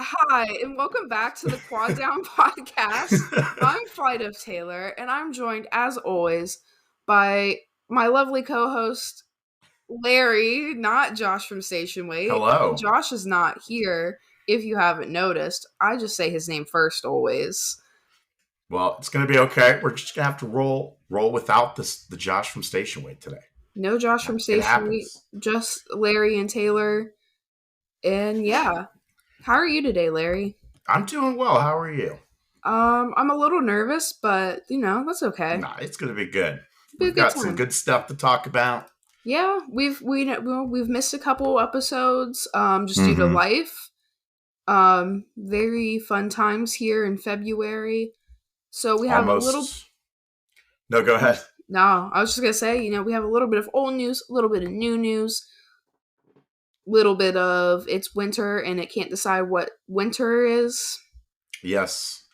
Hi, and welcome back to the Quad Down podcast. I'm Flight of Taylor, and I'm joined, as always, by my lovely co-host, Larry, not Josh from Station Wait. Hello. Josh is not here, if you haven't noticed. I just say his name first, always. Well, it's going to be okay. We're just going to have to roll without the Josh from Station Wait today. No Josh from It Station Wait, happens. just Larry and Taylor. And yeah. How are you today, Larry? I'm doing well. How are you? I'm a little nervous, but that's okay. Nah, it's going to be good. Be a We've good got time. some good stuff to talk about. Yeah, we've missed a couple episodes just due to life. Very fun times here in February. So we have a little. No, go ahead. No, I was just gonna say, we have a little bit of old news, a little bit of new news, little bit of it's winter and it can't decide what winter is. Yes,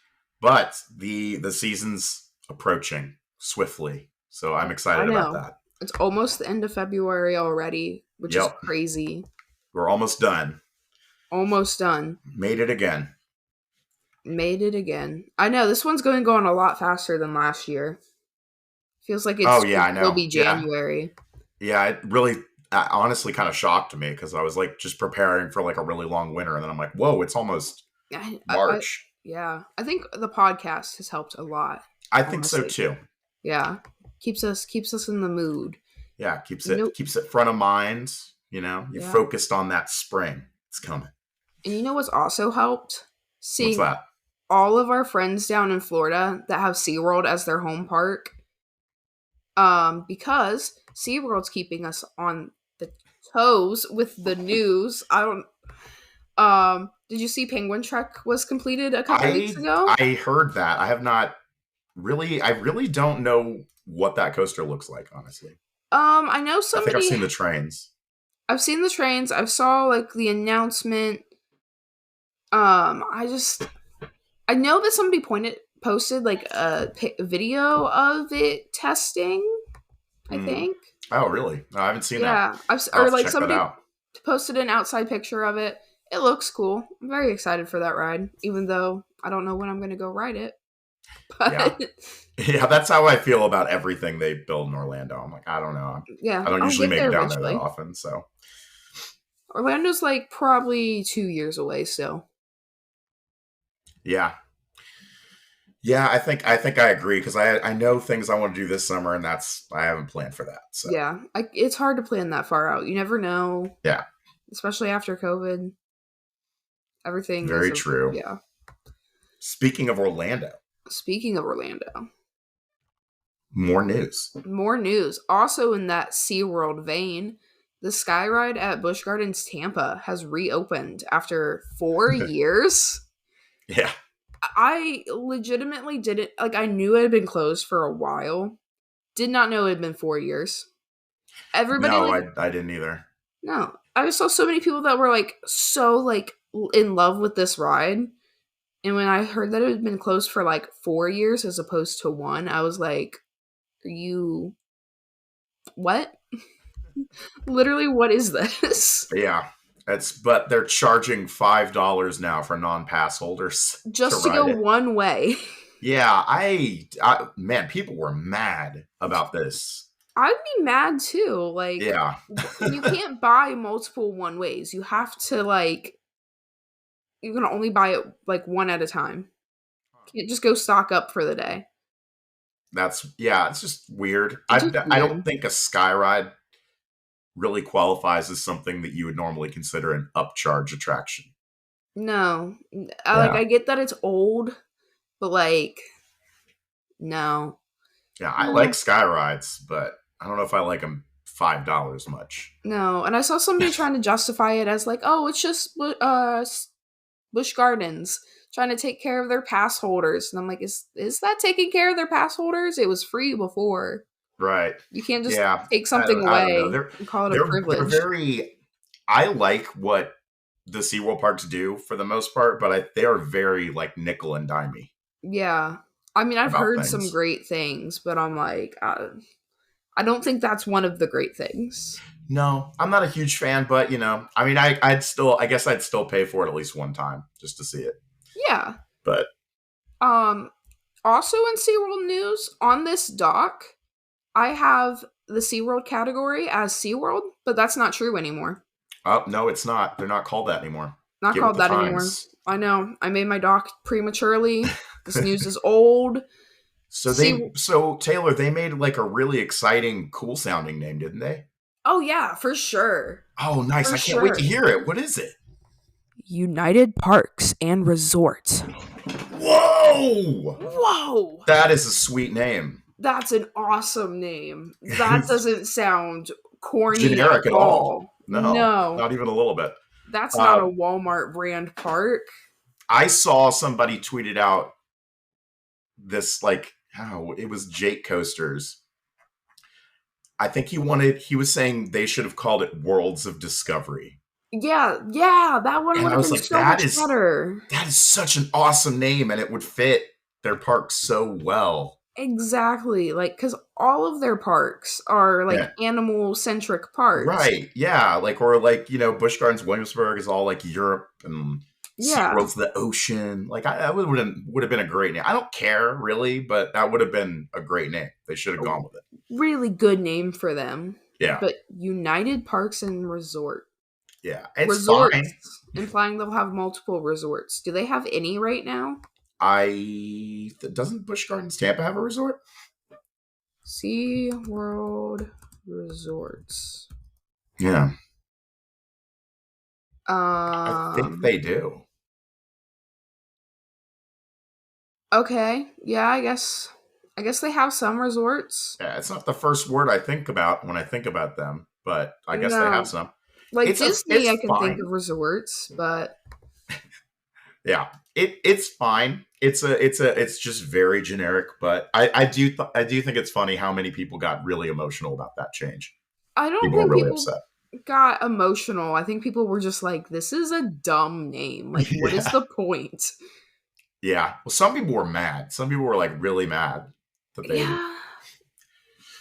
but the season's approaching swiftly, so I'm excited about that. It's almost the end of February already, which is crazy. We're almost done. Almost done. Made it again. I know this one's going to go on a lot faster than last year. Feels like I know. It'll be January. Yeah, it really honestly kind of shocked me because I was like just preparing for like a really long winter, and then I'm like, whoa, it's almost March. I think the podcast has helped a lot. I think so too. Yeah, keeps us in the mood. Yeah, keeps it front of mind. You're focused on that spring. It's coming. And you know what's also helped? Seeing What's that? All of our friends down in Florida that have SeaWorld as their home park. Because SeaWorld's keeping us on the toes with the news. Did you see Penguin Trek was completed a couple weeks ago? I heard that. I have not really. I really don't know what that coaster looks like, honestly. I know somebody. I think I've seen the trains. I've seen the trains. I saw like the announcement. I know that somebody posted like a video of it testing. I think. Oh, really? No, I haven't seen that. Yeah, somebody posted an outside picture of it. It looks cool. I'm very excited for that ride, even though I don't know when I'm going to go ride it. But yeah, that's how I feel about everything they build in Orlando. I'm like, I don't know. I don't usually make it down there that often. So Orlando's like probably 2 years away still. Yeah. Yeah, I think I agree because I know things I want to do this summer, and I haven't planned for that. So yeah, it's hard to plan that far out. You never know. Yeah, especially after COVID. Everything. Very true. Yeah. Speaking of Orlando. More news. Also in that SeaWorld vein, the Sky Ride at Busch Gardens Tampa has reopened after 4 years. Yeah. I legitimately didn't, I knew it had been closed for a while. Did not know it had been 4 years. Everybody. No, I didn't either. No. I just saw so many people that were so in love with this ride. And when I heard that it had been closed for 4 years as opposed to 1, I was like, are you... What? Literally, what is this? Yeah. But they're charging $5 now for non-pass holders. Just to go one way. Yeah, man, people were mad about this. I'd be mad too. Yeah. You can't buy multiple one ways. You have to you're gonna only buy it one at a time. You can't just go stock up for the day. It's just weird. I don't think a Sky Ride really qualifies as something that you would normally consider an upcharge attraction. No. I get that it's old, but no. Yeah, I like Sky Rides, but I don't know if I like them $5 much. No, and I saw somebody trying to justify it as it's just Busch Gardens trying to take care of their pass holders. And I'm like, is that taking care of their pass holders? It was free before. Right. You can't just take something away and call it a privilege. I like what the SeaWorld parks do for the most part, but they are very nickel and dimey. Yeah. I mean, I've heard some great things, but I'm like, I don't think that's one of the great things. No, I'm not a huge fan, but I mean, I guess I'd still pay for it at least one time just to see it. Yeah. But Also in SeaWorld news, on this dock, I have the SeaWorld category as SeaWorld, but that's not true anymore. oh no, it's not. They're not called that anymore. Not Get with called the that anymore. times. I know. I made my doc prematurely. This news is old. So Taylor, they made like a really exciting, cool sounding name, didn't they? Oh yeah, for sure. Oh, nice. For I can't wait to hear it. What is it? United Parks and Resorts. Whoa! Whoa! That is a sweet name. That's an awesome name. That doesn't sound corny generic at all. No. Not even a little bit. That's not a Walmart brand park. I saw somebody tweeted out this, like, it was Jake Coasters. I think he was saying they should have called it Worlds of Discovery. Yeah, that one would have been so much better. That is such an awesome name, and it would fit their park so well. Exactly, like, because all of their parks are like animal-centric parks, right? Yeah, like, or like, Busch Gardens Williamsburg is all like Europe, and SeaWorld's the ocean. Like, I would have been a great name. I don't care really, but that would have been a great name. They should have gone with it. Really good name for them. Yeah, but United Parks and Resort. Yeah, it's resorts, fine. Implying they'll have multiple resorts. Do they have any right now? Doesn't Busch Gardens Tampa have a resort? SeaWorld Resorts. Yeah. I think they do. Okay. Yeah, I guess they have some resorts. Yeah, it's not the first word I think about when I think about them, but I guess they have some. Like Disney, I can think of resorts, but yeah, it's fine. It's just very generic, but I do think it's funny how many people got really emotional about that change. I don't think really people upset. Got emotional. I think people were just like, "This is a dumb name. Like, what is the point?" Yeah. Well, some people were mad. Some people were like really mad that they. Yeah.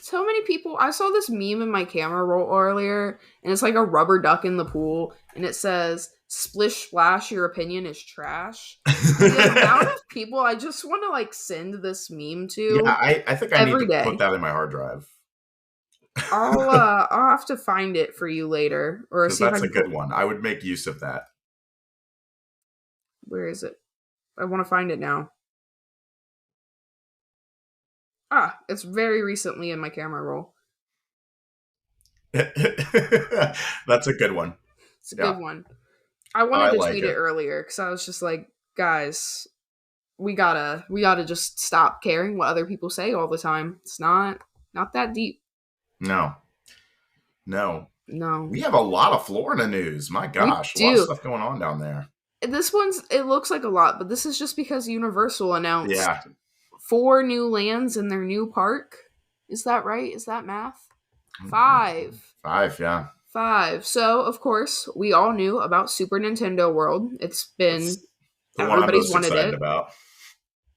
So many people. I saw this meme in my camera roll earlier, and it's like a rubber duck in the pool, and it says, "Splish splash, your opinion is trash." The amount of people I just want to like send this meme to. Yeah, I think I need to put that in my hard drive. I'll have to find it for you later, or see that's a good one. I would make use of that. Where is it? I want to find it now. It's very recently in my camera roll. That's a good one. It's a good one. I wanted to tweet it earlier because I was just like, guys, we gotta just stop caring what other people say all the time. It's not that deep. No. We have a lot of Florida news. My gosh, a lot of stuff going on down there. It looks like a lot, but this is just because Universal announced 4 new lands in their new park. Is that right? Is that math? 5. 5, yeah. 5. So, of course, we all knew about Super Nintendo World. It's been everybody's wanted it.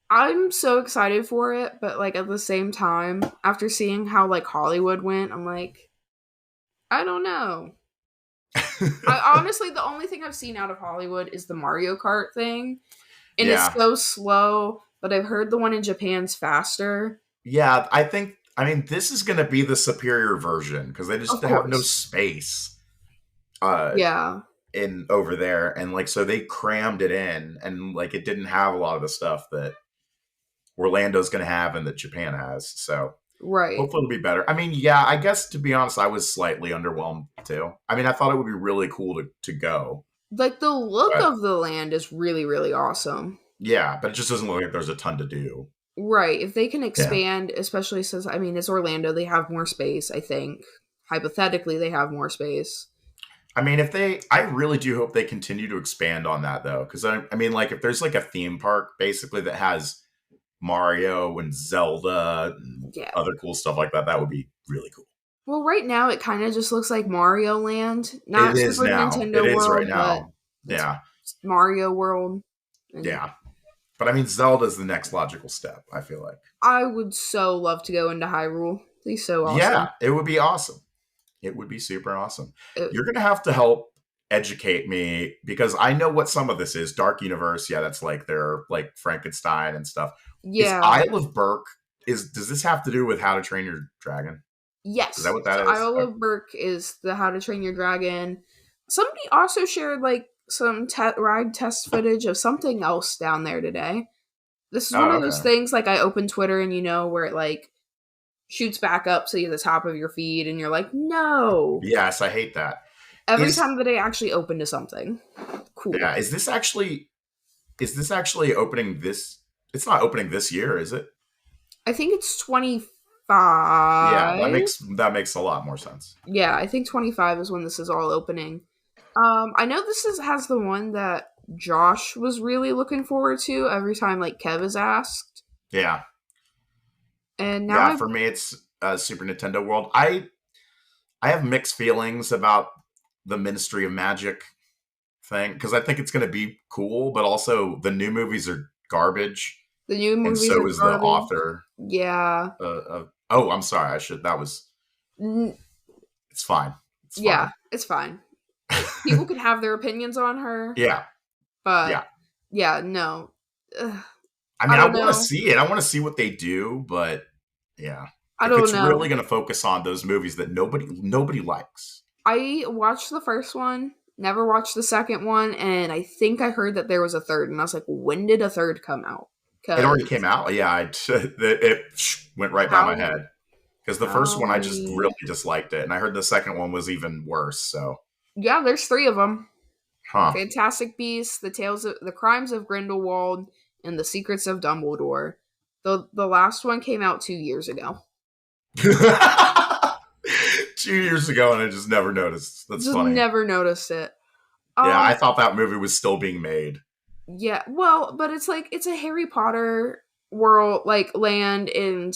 I'm so excited for it, but like at the same time, after seeing how like Hollywood went, I'm like, I don't know. Honestly, the only thing I've seen out of Hollywood is the Mario Kart thing. And it's so slow, but I've heard the one in Japan's faster. Yeah, I mean, this is going to be the superior version because they just have no space. In over there. And like, so they crammed it in and like, it didn't have a lot of the stuff that Orlando's going to have and that Japan has. So hopefully it'll be better. I mean, yeah, I guess to be honest, I was slightly underwhelmed too. I mean, I thought it would be really cool to go. Like the look of the land is really, really awesome. Yeah, but it just doesn't look like there's a ton to do. Right. If they can expand, especially since, I mean, it's Orlando, they have more space, I think. Hypothetically, they have more space. I mean, I really do hope they continue to expand on that though. Cause I mean, like if there's like a theme park basically that has Mario and Zelda and other cool stuff like that, that would be really cool. Well, right now it kind of just looks like Mario Land, not Super Nintendo World. It is right now. Yeah. Mario World. Yeah. But I mean, Zelda's the next logical step, I feel like. I would so love to go into Hyrule. It'd be so awesome. Yeah, it would be awesome. It would be super awesome. You're going to have to help educate me because I know what some of this is. Dark Universe, yeah, that's like their like Frankenstein and stuff. Yeah. Is Isle of Berk, does this have to do with How to Train Your Dragon? Yes. Is that what that is? Isle of Berk is the How to Train Your Dragon. Somebody also shared like some ride test footage of something else down there today. This is one of those things like I open Twitter and where it like shoots back up so you're at the top of your feed and you're like, no. Yes, I hate that. Every time that I actually open to something. Cool. Yeah, is this actually opening this? It's not opening this year, is it? I think it's 25. Yeah, that makes a lot more sense. Yeah, I think 25 is when this is all opening. I know this has the one that Josh was really looking forward to every time like Kev is asked. Yeah. And now for me it's Super Nintendo World. I have mixed feelings about the Ministry of Magic thing because I think it's going to be cool, but also the new movies are garbage. The new movies and so is garbage. The author. Yeah. Oh, I'm sorry. It's fine. Yeah, it's fine. People can have their opinions on her. Yeah. But yeah, no. I mean, I want to see it. I want to see what they do, but yeah. I don't know. It's really going to focus on those movies that nobody likes. I watched the first one, never watched the second one, and I think I heard that there was a third, and I was like, when did a third come out? It already came out? Yeah, it went right by my head. Because the first one, I just really disliked it, and I heard the second one was even worse, so. Yeah, there's 3 of them. Huh. Fantastic Beasts, the Crimes of Grindelwald, and the Secrets of Dumbledore. The last one came out 2 years ago. 2 years ago, and I just never noticed. That's funny. Never noticed it. Yeah, I thought that movie was still being made. Yeah, well, but it's like, it's a Harry Potter world, like, land, and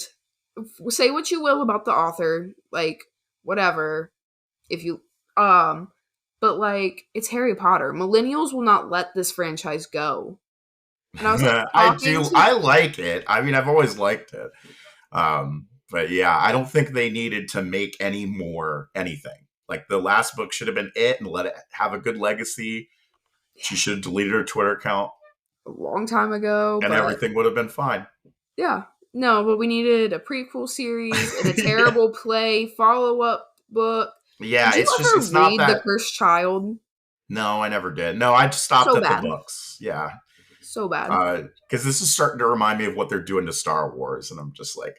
say what you will about the author, like, whatever, if you, but, like, it's Harry Potter. Millennials will not let this franchise go. And I was like, I like it. I mean, I've always liked it. But yeah, I don't think they needed to make any more anything. Like, the last book should have been it and let it have a good legacy. She should have deleted her Twitter account a long time ago. And everything would have been fine. Yeah. No, but we needed a prequel series and a terrible play follow-up book. Yeah, did you ever read The Cursed Child? No, I never did. No, I just stopped at the books. Yeah. So bad. Because this is starting to remind me of what they're doing to Star Wars, and I'm just like,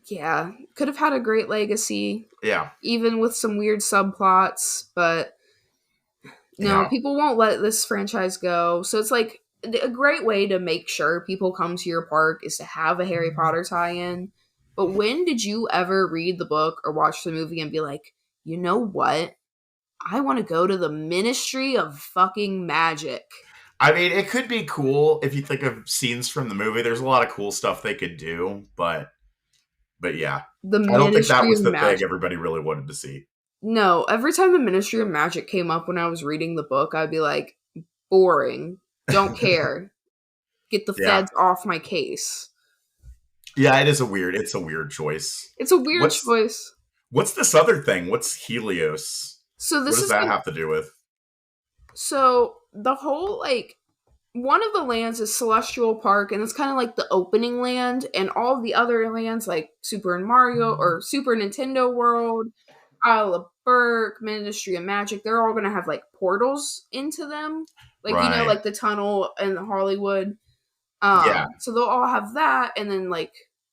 Yeah, could have had a great legacy. Yeah. Even with some weird subplots, but no, people won't let this franchise go. So it's like a great way to make sure people come to your park is to have a Harry Potter tie-in. But when did you ever read the book or watch the movie and be like, you know what? I want to go to the Ministry of fucking Magic. I mean, it could be cool if you think of scenes from the movie. There's a lot of cool stuff they could do, but yeah. I don't think that was the thing everybody really wanted to see. No, every time the Ministry of Magic came up when I was reading the book, I'd be like, boring. Don't care. Get the feds off my case. Yeah, it's a weird choice. It's a weird choice. What's this other thing? What's Helios? So what does that have to do with? So the whole, like, one of the lands is Celestial Park, and it's kind of like the opening land, and all the other lands, like Super Nintendo World, Isle of Berk, Ministry of Magic, they're all going to have, like, portals into them. Like, like the tunnel in Hollywood. So they'll all have that, and then, like,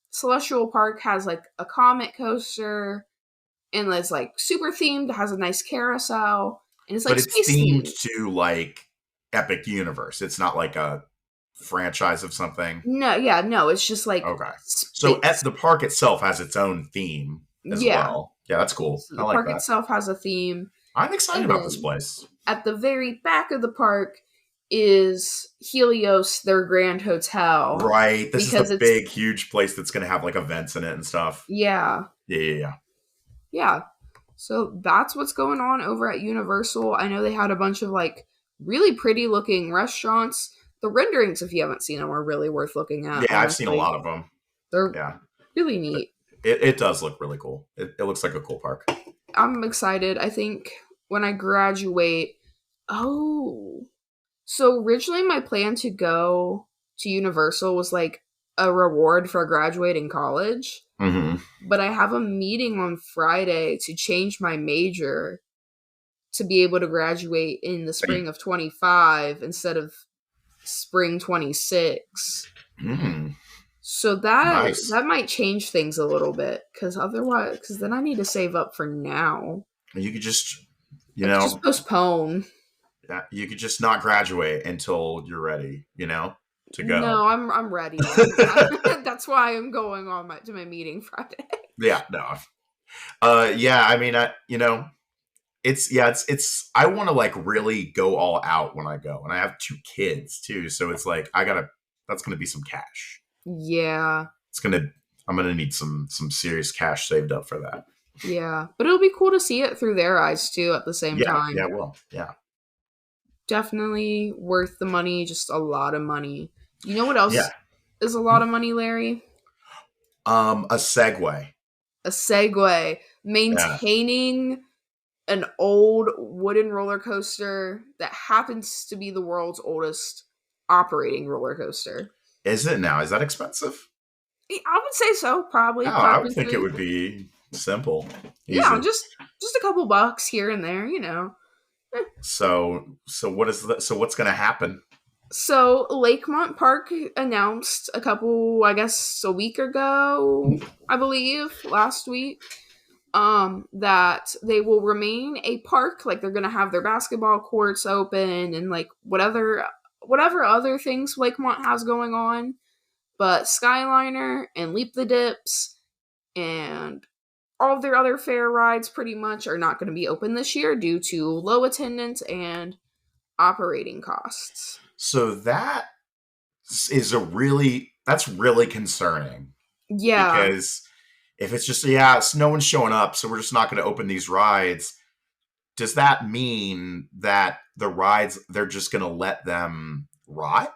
Celestial Park has, like, a comet coaster, and it's, like, super themed, it has a nice carousel, and it's, like, but it's themed to, like, Epic Universe. It's not, like, a franchise of something. No, it's just, like... Okay. So the park itself has its own theme as well. Yeah, that's cool. So the park itself has a theme. I'm excited about this place. At the very back of the park is Helios, their grand hotel. Right. This is the big, huge place that's going to have, like, events in it and stuff. Yeah. Yeah. So that's what's going on over at Universal. I know they had a bunch of, like, really pretty looking restaurants. The renderings, if you haven't seen them, are really worth looking at. Yeah, honestly. I've seen a lot of them. They're really neat. It does look really cool. It looks like a cool park. I'm excited. I think when I graduate, so originally my plan to go to Universal was like a reward for graduating college. Mm-hmm. But I have a meeting on Friday to change my major to be able to graduate in the spring of 25 instead of spring 26. So that might change things a little bit, because then I need to save up for now. You could just, just postpone. Yeah, you could just not graduate until you're ready, to go. No, I'm ready. That's why I'm going on to my meeting Friday. Yeah, no. Yeah, I mean, it's I want to like really go all out when I go, and I have 2 kids too, so it's like that's gonna be some cash. Yeah, I'm gonna need some serious cash saved up for that. Yeah, but it'll be cool to see it through their eyes too at the same time. Yeah, it will. Yeah, definitely worth the money. Just a lot of money. You know what else is a lot of money, Larry? A Segway. A Segway. Maintaining an old wooden roller coaster that happens to be the world's oldest operating roller coaster. Is it now? Is that expensive? I would say so, probably. I would think it would be simple. Easy. Yeah, just a couple bucks here and there, So what's going to happen? So Lakemont Park announced a week ago, I believe, last week, that they will remain a park. Like, they're going to have their basketball courts open and like whatever other things Lakemont has going on. But Skyliner and Leap the Dips and all of their other fair rides pretty much are not going to be open this year due to low attendance and operating costs. So that is that's really concerning. Yeah. Because if it's just, no one's showing up, so we're just not going to open these rides, does that mean that the rides, they're just going to let them rot?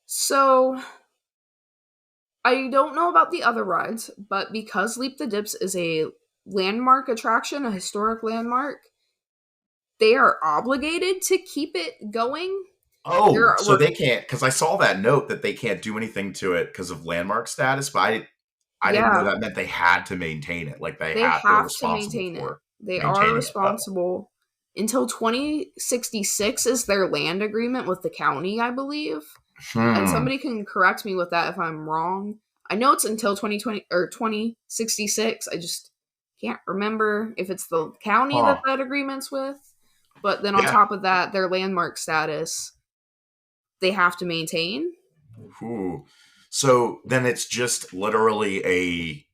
So I don't know about the other rides, but because Leap the Dips is a landmark attraction, a historic landmark, they are obligated to keep it going. Oh, so they can't, because I saw that note that they can't do anything to it because of landmark status, but I didn't know that meant they had to maintain it. Like they have to maintain it. They are responsible until 2066 is their land agreement with the county, I believe. And somebody can correct me with that if I'm wrong. I know it's until 2020 or 2066. I just can't remember if it's the county that agreement's with. But then on top of that, their landmark status, they have to maintain. Ooh. So then it's just literally a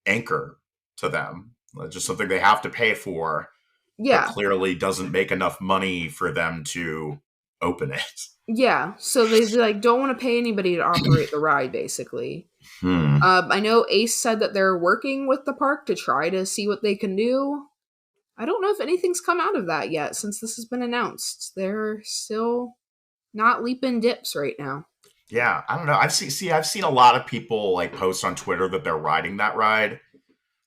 anchor to them. Just something they have to pay for. Yeah. But clearly doesn't make enough money for them to open it. Yeah. So they don't want to pay anybody to operate the ride, basically. I know Ace said that they're working with the park to try to see what they can do. I don't know if anything's come out of that yet since this has been announced. They're still not leaping dips right now. Yeah, I don't know. I've seen a lot of people like post on Twitter that they're riding that ride,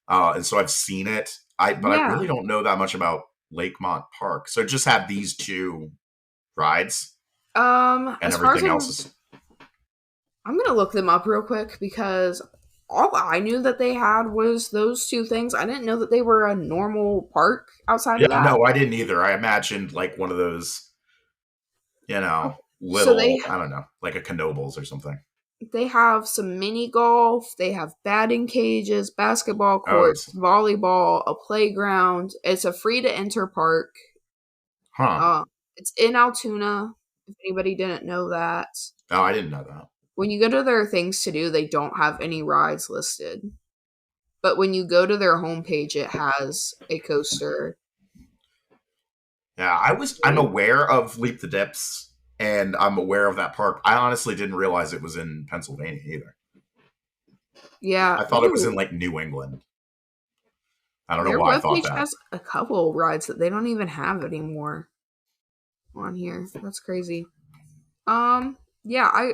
and so I've seen it. But I really don't know that much about Lakemont Park. So just have these 2 rides, and everything else is. I'm gonna look them up real quick because all I knew that they had was those 2 things. I didn't know that they were a normal park outside of that. No, I didn't either. I imagined like one of those, little, I don't know, like a Knoebels or something. They have some mini golf. They have batting cages, basketball courts, volleyball, a playground. It's a free to enter park. It's in Altoona, if anybody didn't know that. Oh, I didn't know that. When you go to their things to do, they don't have any rides listed. But when you go to their homepage, it has a coaster. Yeah, I'm aware of Leap the Dips, and I'm aware of that park. I honestly didn't realize it was in Pennsylvania either. Yeah. I thought it was in like New England. I don't know why I thought that. Their webpage has a couple rides that they don't even have anymore on here. That's crazy. Yeah, I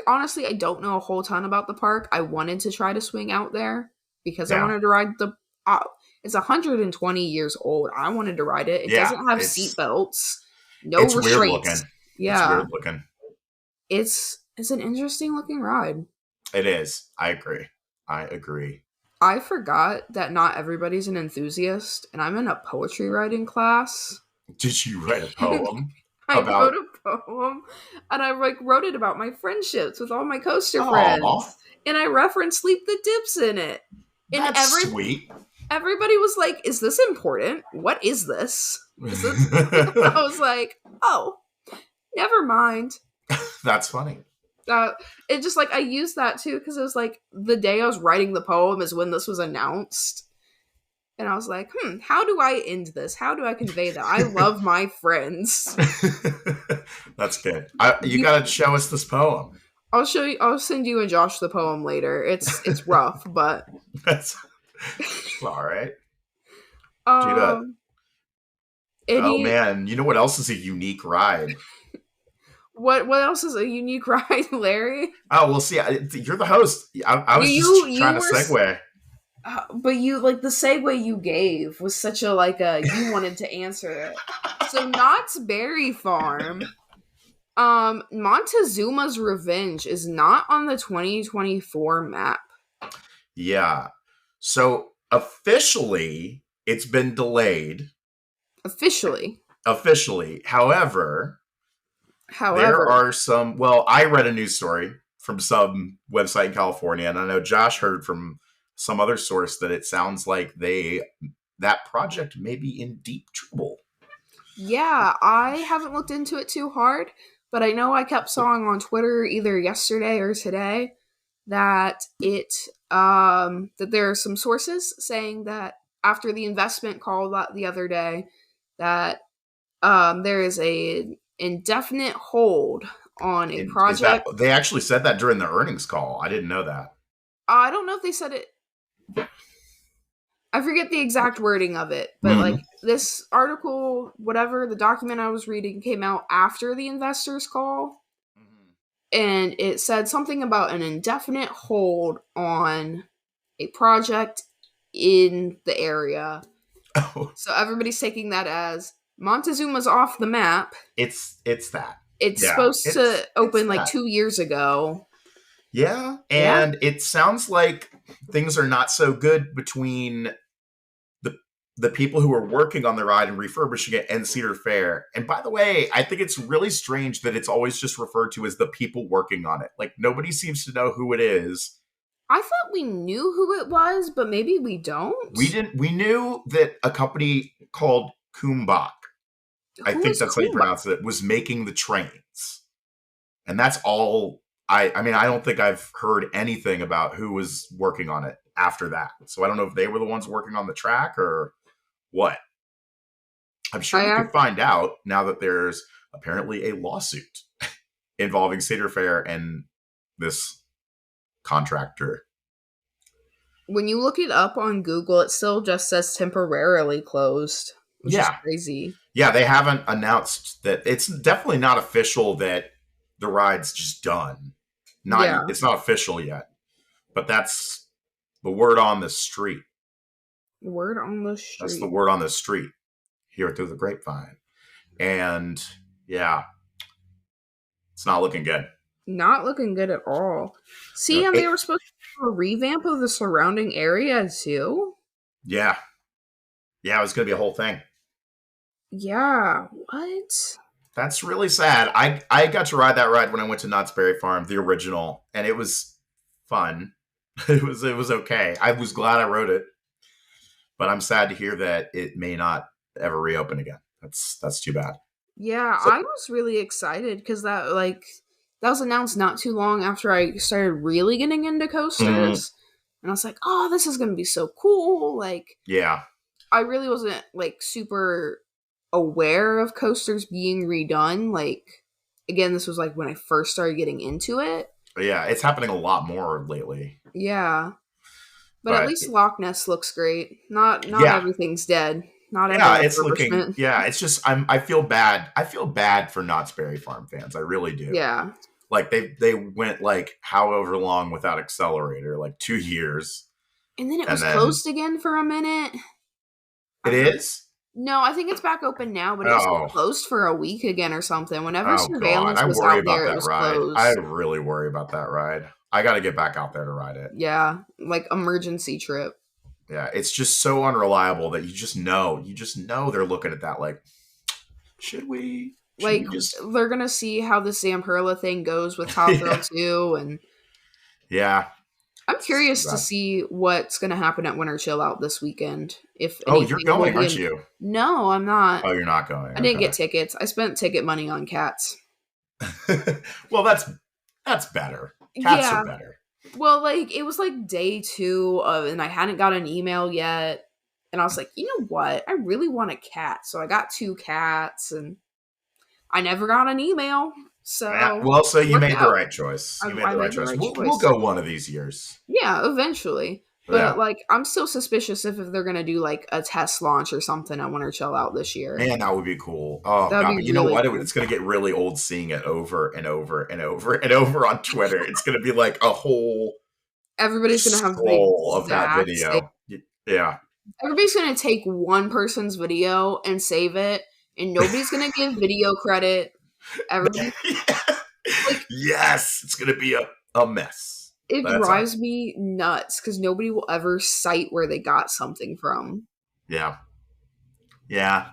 don't know a whole ton about the park. I wanted to try to swing out there because I wanted to ride It's 120 years old. I wanted to ride it. It doesn't have seat belts. No restraints. Weird looking. Yeah. It's weird looking. It's an interesting looking ride. It is. I agree. I forgot that not everybody's an enthusiast, and I'm in a poetry writing class. Did you write a poem? I wrote a poem, and I wrote it about my friendships with all my coaster friends, and I referenced Sleep the Dips in it. And that's sweet. Everybody was like, "Is this important? What is this?" I was like, "Oh, never mind." That's funny. It just I used that too because it was the day I was writing the poem is when this was announced. And I was like, how do I end this? How do I convey that? I love my friends. That's good. You got to show us this poem. I'll show you. I'll send you and Josh the poem later. It's rough, but that's all right. Oh man, you know what else is a unique ride? What else is a unique ride, Larry? Oh, well, see, you're the host. I was just trying to segue. But you the segue you gave was such a you wanted to answer it. So Knott's Berry Farm, Montezuma's Revenge is not on the 2024 map. Yeah. So officially, it's been delayed. Officially. However, there are some. Well, I read a news story from some website in California, and I know Josh heard from some other source that it sounds like that project may be in deep trouble. Yeah, I haven't looked into it too hard, but I know I kept sawing on Twitter either yesterday or today that that there are some sources saying that after the investment call the other day that there is a indefinite hold on a project. They actually said that during the earnings call. I didn't know that. I don't know if they said it. I forget the exact wording of it, but this article, whatever, the document I was reading came out after the investors call. And it said something about an indefinite hold on a project in the area. Oh. So everybody's taking that as Montezuma's off the map. It's that. It's supposed to open 2 years ago. Yeah, and it sounds like things are not so good between the people who are working on the ride and refurbishing it and Cedar Fair. And by the way, I think it's really strange that it's always just referred to as the people working on it. Nobody seems to know who it is. I thought we knew who it was, but maybe we don't. We didn't. We knew that a company called Kumbach, I think that's how you pronounce it, was making the trains. And that's all. I mean, I don't think I've heard anything about who was working on it after that. So I don't know if they were the ones working on the track or what. I'm sure we could find out now that there's apparently a lawsuit involving Cedar Fair and this contractor. When you look it up on Google, it still just says temporarily closed, which is crazy. Yeah, they haven't announced that. It's definitely not official that the ride's just done. It's not official yet, but that's the word on the street. Word on the street. That's the word on the street here through the grapevine. And yeah, it's not looking good. Not looking good at all. See, and they were supposed to do a revamp of the surrounding area too. Yeah. Yeah, it was going to be a whole thing. Yeah, what? That's really sad. I got to ride that ride when I went to Knott's Berry Farm, the original, and it was fun. It was okay. I was glad I rode it, but I'm sad to hear that it may not ever reopen again. That's too bad. Yeah, so, I was really excited because that was announced not too long after I started really getting into coasters, and I was like, "Oh, this is gonna be so cool!" Yeah, I really wasn't super aware of coasters being redone. Again, this was when I first started getting into it. Yeah, it's happening a lot more lately. Yeah, but at least Loch Ness looks great. Not everything's dead. Not it's looking. Yeah, it's just I feel bad. I feel bad for Knott's Berry Farm fans. I really do. Yeah, they went however long without Accelerator, 2 years, and then it was closed again for a minute. It is? No, I think it's back open now, but it was closed for a week again or something. Whenever surveillance was out there, it was closed. I really worry about that ride. I got to get back out there to ride it. Yeah, like emergency trip. Yeah, it's just so unreliable that you just know they're looking at that like, should we? They're going to see how the Sam Perla thing goes with Top Thrill 2. And yeah. I'm curious to see what's going to happen at Winter Chill Out this weekend. You're going, aren't you? No, I'm not. Oh, you're not going. I didn't get tickets. I spent ticket money on cats. Well, that's better. Cats are better. Well, it was day 2 and I hadn't got an email yet. And I was like, you know what? I really want a cat. So I got 2 cats and I never got an email. So you made the right choice. You made the right choice. We'll go one of these years. Yeah, eventually. But I'm still suspicious if they're gonna do a test launch or something at Winter Chill Out this year. Man, that would be cool. Oh god, but you know what? Cool. It's gonna get really old seeing it over and over and over and over on Twitter. It's gonna be like a whole. Everybody's gonna have the of that video. Yeah. Everybody's gonna take one person's video and save it, and nobody's gonna give video credit. Everybody. Yes, it's gonna be a mess. It drives me nuts because nobody will ever cite where they got something from. Yeah. I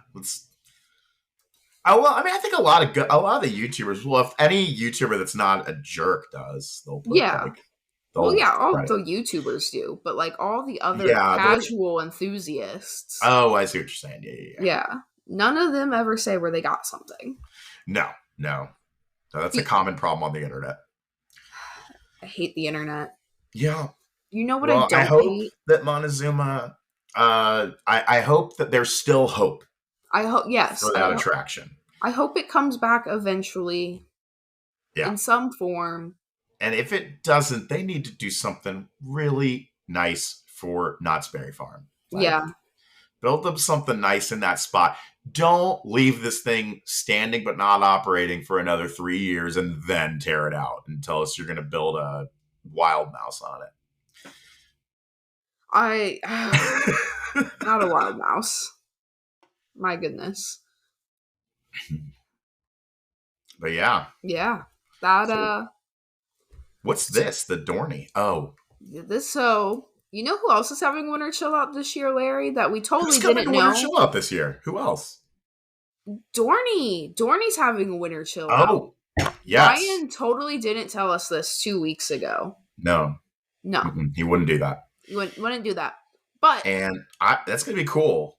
think a lot of the YouTubers. Well, if any YouTuber that's not a jerk does, they'll put all the YouTubers do, but all the other casual enthusiasts. Oh, I see what you're saying. Yeah. None of them ever say where they got something. No. That's a common problem on the internet. I hate the internet. Yeah. You know what I don't I hope hate? that Montezuma, I hope that there's still hope. I hope, yes. For that attraction. I hope it comes back eventually. Yeah. In some form. And if it doesn't, they need to do something really nice for Knott's Berry Farm. Build them something nice in that spot. Don't leave this thing standing but not operating for another 3 years and then tear it out and tell us you're going to build a wild mouse on it. Not a wild mouse. My goodness. But yeah. Yeah. That, what's this? The Dorney. Oh. You know who else is having Winter Chill Out this year, Larry? That we totally didn't know. Winter Chill Out this year. Who else? Dorney's having a Winter Chill Out. Oh, yes. Ryan totally didn't tell us this 2 weeks ago. No. He wouldn't do that. He wouldn't do that. But that's gonna be cool.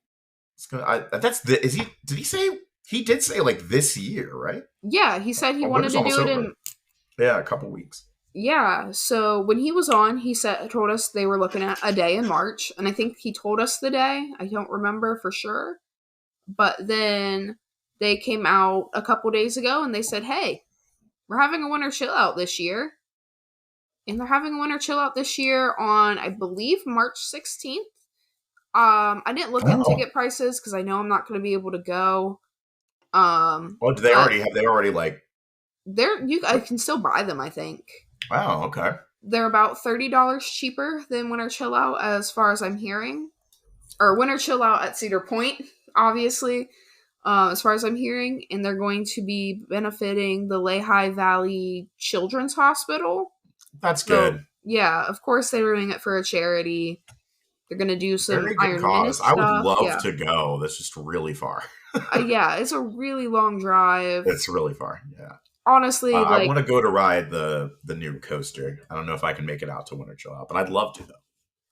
Did he say he did say this year, right? Yeah, he said he wanted to do it in a couple weeks. Yeah, so when he was on, he told us they were looking at a day in March, and I think he told us the day. I don't remember for sure. But then they came out a couple days ago, and they said, hey, we're having a Winter Chill Out this year. And they're having a Winter Chill Out this year on, I believe, March 16th. I didn't look at ticket prices, because I know I'm not going to be able to go. Do they already have, I can still buy them, I think. Wow, okay. They're about $30 cheaper than Winter Chill Out, as far as I'm hearing. Or Winter Chill Out at Cedar Point, obviously, as far as I'm hearing. And they're going to be benefiting the Lehigh Valley Children's Hospital. That's good. Yeah, of course they're doing it for a charity. They're going to do some Iron Man stuff. I would love to go. That's just really far. Yeah, it's a really long drive. It's really far, yeah. Honestly, I want to go to ride the new coaster. I don't know if I can make it out to Winter Chill Out, but I'd love to though.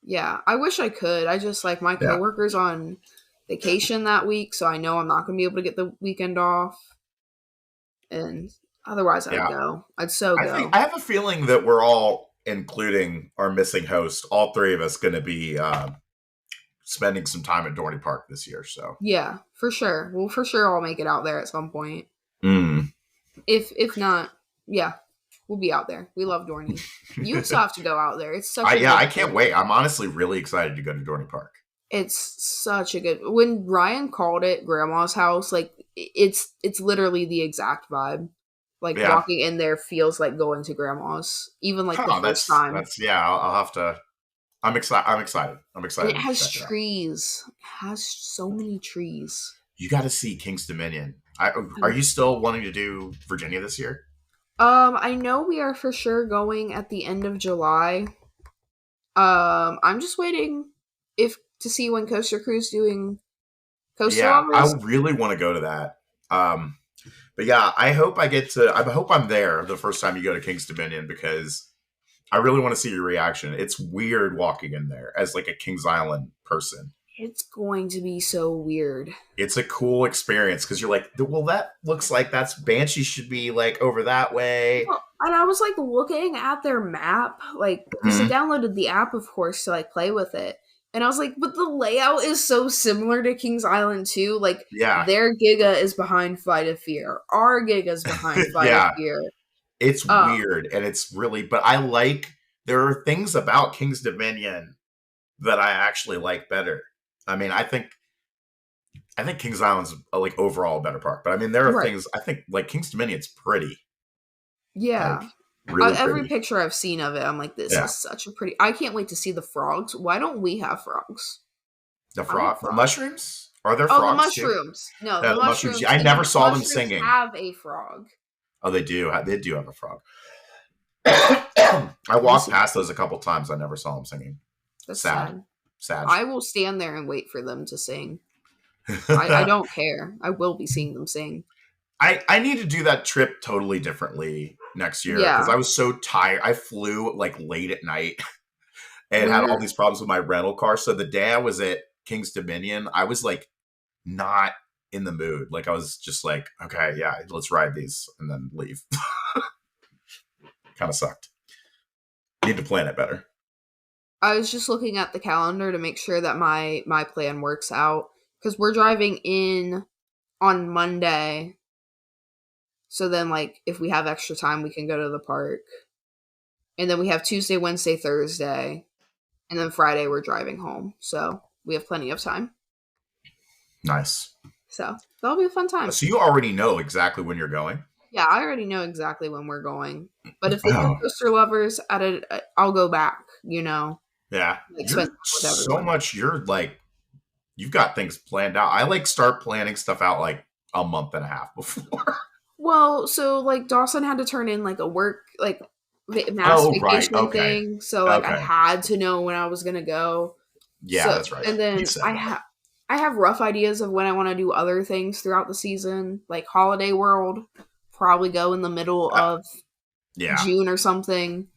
Yeah, I wish I could. I just my coworker's on vacation that week, so I know I'm not going to be able to get the weekend off. And otherwise, I'd go. I'd go. I have a feeling that we're all, including our missing host, all 3 of us, going to be spending some time at Dorney Park this year. So yeah, for sure. We'll for sure all make it out there at some point. If not, yeah, we'll be out there. We love Dorney. You still have to go out there. It's such I can't wait. I'm honestly really excited to go to Dorney Park. It's such a good. When Ryan called it Grandma's house, it's literally the exact vibe. Walking in there feels like going to Grandma's, even the first time. I'll I'm excited. And it has trees. It has so many trees. You got to see King's Dominion. Are you still wanting to do Virginia this year? I know we are for sure going at the end of July. I'm just waiting to see when Coaster Crew's doing Coaster Lovers. I really want to go to that. But yeah, I hope I'm there the first time you go to King's Dominion, because I really want to see your reaction. It's weird walking in there as like a Kings Island person. It's going to be so weird. It's a cool experience because you're like, well, that looks like Banshee should be like over that way. Well, and I was like looking at their map, like, because I downloaded the app, of course, to like play with it. And I was like, but the layout is so similar to Kings Island too. Like, their Giga is behind Flight of Fear. Our Giga's behind Flight of Fear. It's weird, and it's really, but there are things about King's Dominion that I actually like better. I mean, I think Kings Island's like overall a better park, but I mean, there are things I think like Kings Dominion's pretty. Yeah. Like, really every pretty. Picture I've seen of it, I'm like, this is such a pretty. I can't wait to see the frogs. Why don't we have frogs? The mushrooms? Are there frogs? Oh, the mushrooms. Too? No, the mushrooms. I never saw them singing. Have a frog. Oh, they do. They do have a frog. I walked past those a couple times. I never saw them singing. That's sad. Sad. I will stand there and wait for them to sing. I don't care. I will be seeing them sing. I need to do that trip totally differently next year because I was so tired. I flew like late at night and had all these problems with my rental car. So the day I was at King's Dominion, I was like not in the mood. Like I was just like, okay, yeah, let's ride these and then leave. Kind of sucked. Need to plan it better. I was just looking at the calendar to make sure that my plan works out because we're driving in on Monday. So then, like, if we have extra time, we can go to the park. And then we have Tuesday, Wednesday, Thursday. And then Friday, we're driving home. So we have plenty of time. Nice. So that'll be a fun time. So you already know exactly when you're going? Yeah, I already know exactly when we're going. But if they do Coaster Lovers, I'll go back, you know. Yeah. You've got things planned out. I like start planning stuff out like a month and a half before. Well, so like Dawson had to turn in like a work like mass vacation thing, so like I had to know when I was gonna go. Yeah, that's right. And then I have rough ideas of when I want to do other things throughout the season, like Holiday World. Probably go in the middle of June or something.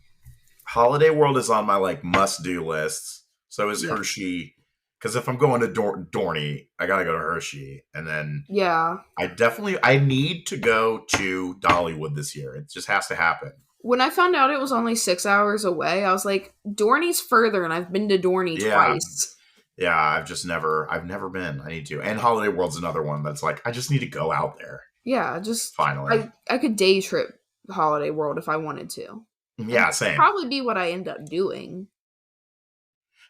Holiday World is on my like must do list. So is Hershey. Because if I'm going to Dorney, I gotta go to Hershey, and then I need to go to Dollywood this year. It just has to happen. When I found out it was only 6 hours away, I was like, Dorney's further, and I've been to Dorney twice. Yeah, I've never been. I need to. And Holiday World's another one that's like, I just need to go out there. Yeah, just finally. I could day trip Holiday World if I wanted to. Yeah, same. Probably be what I end up doing.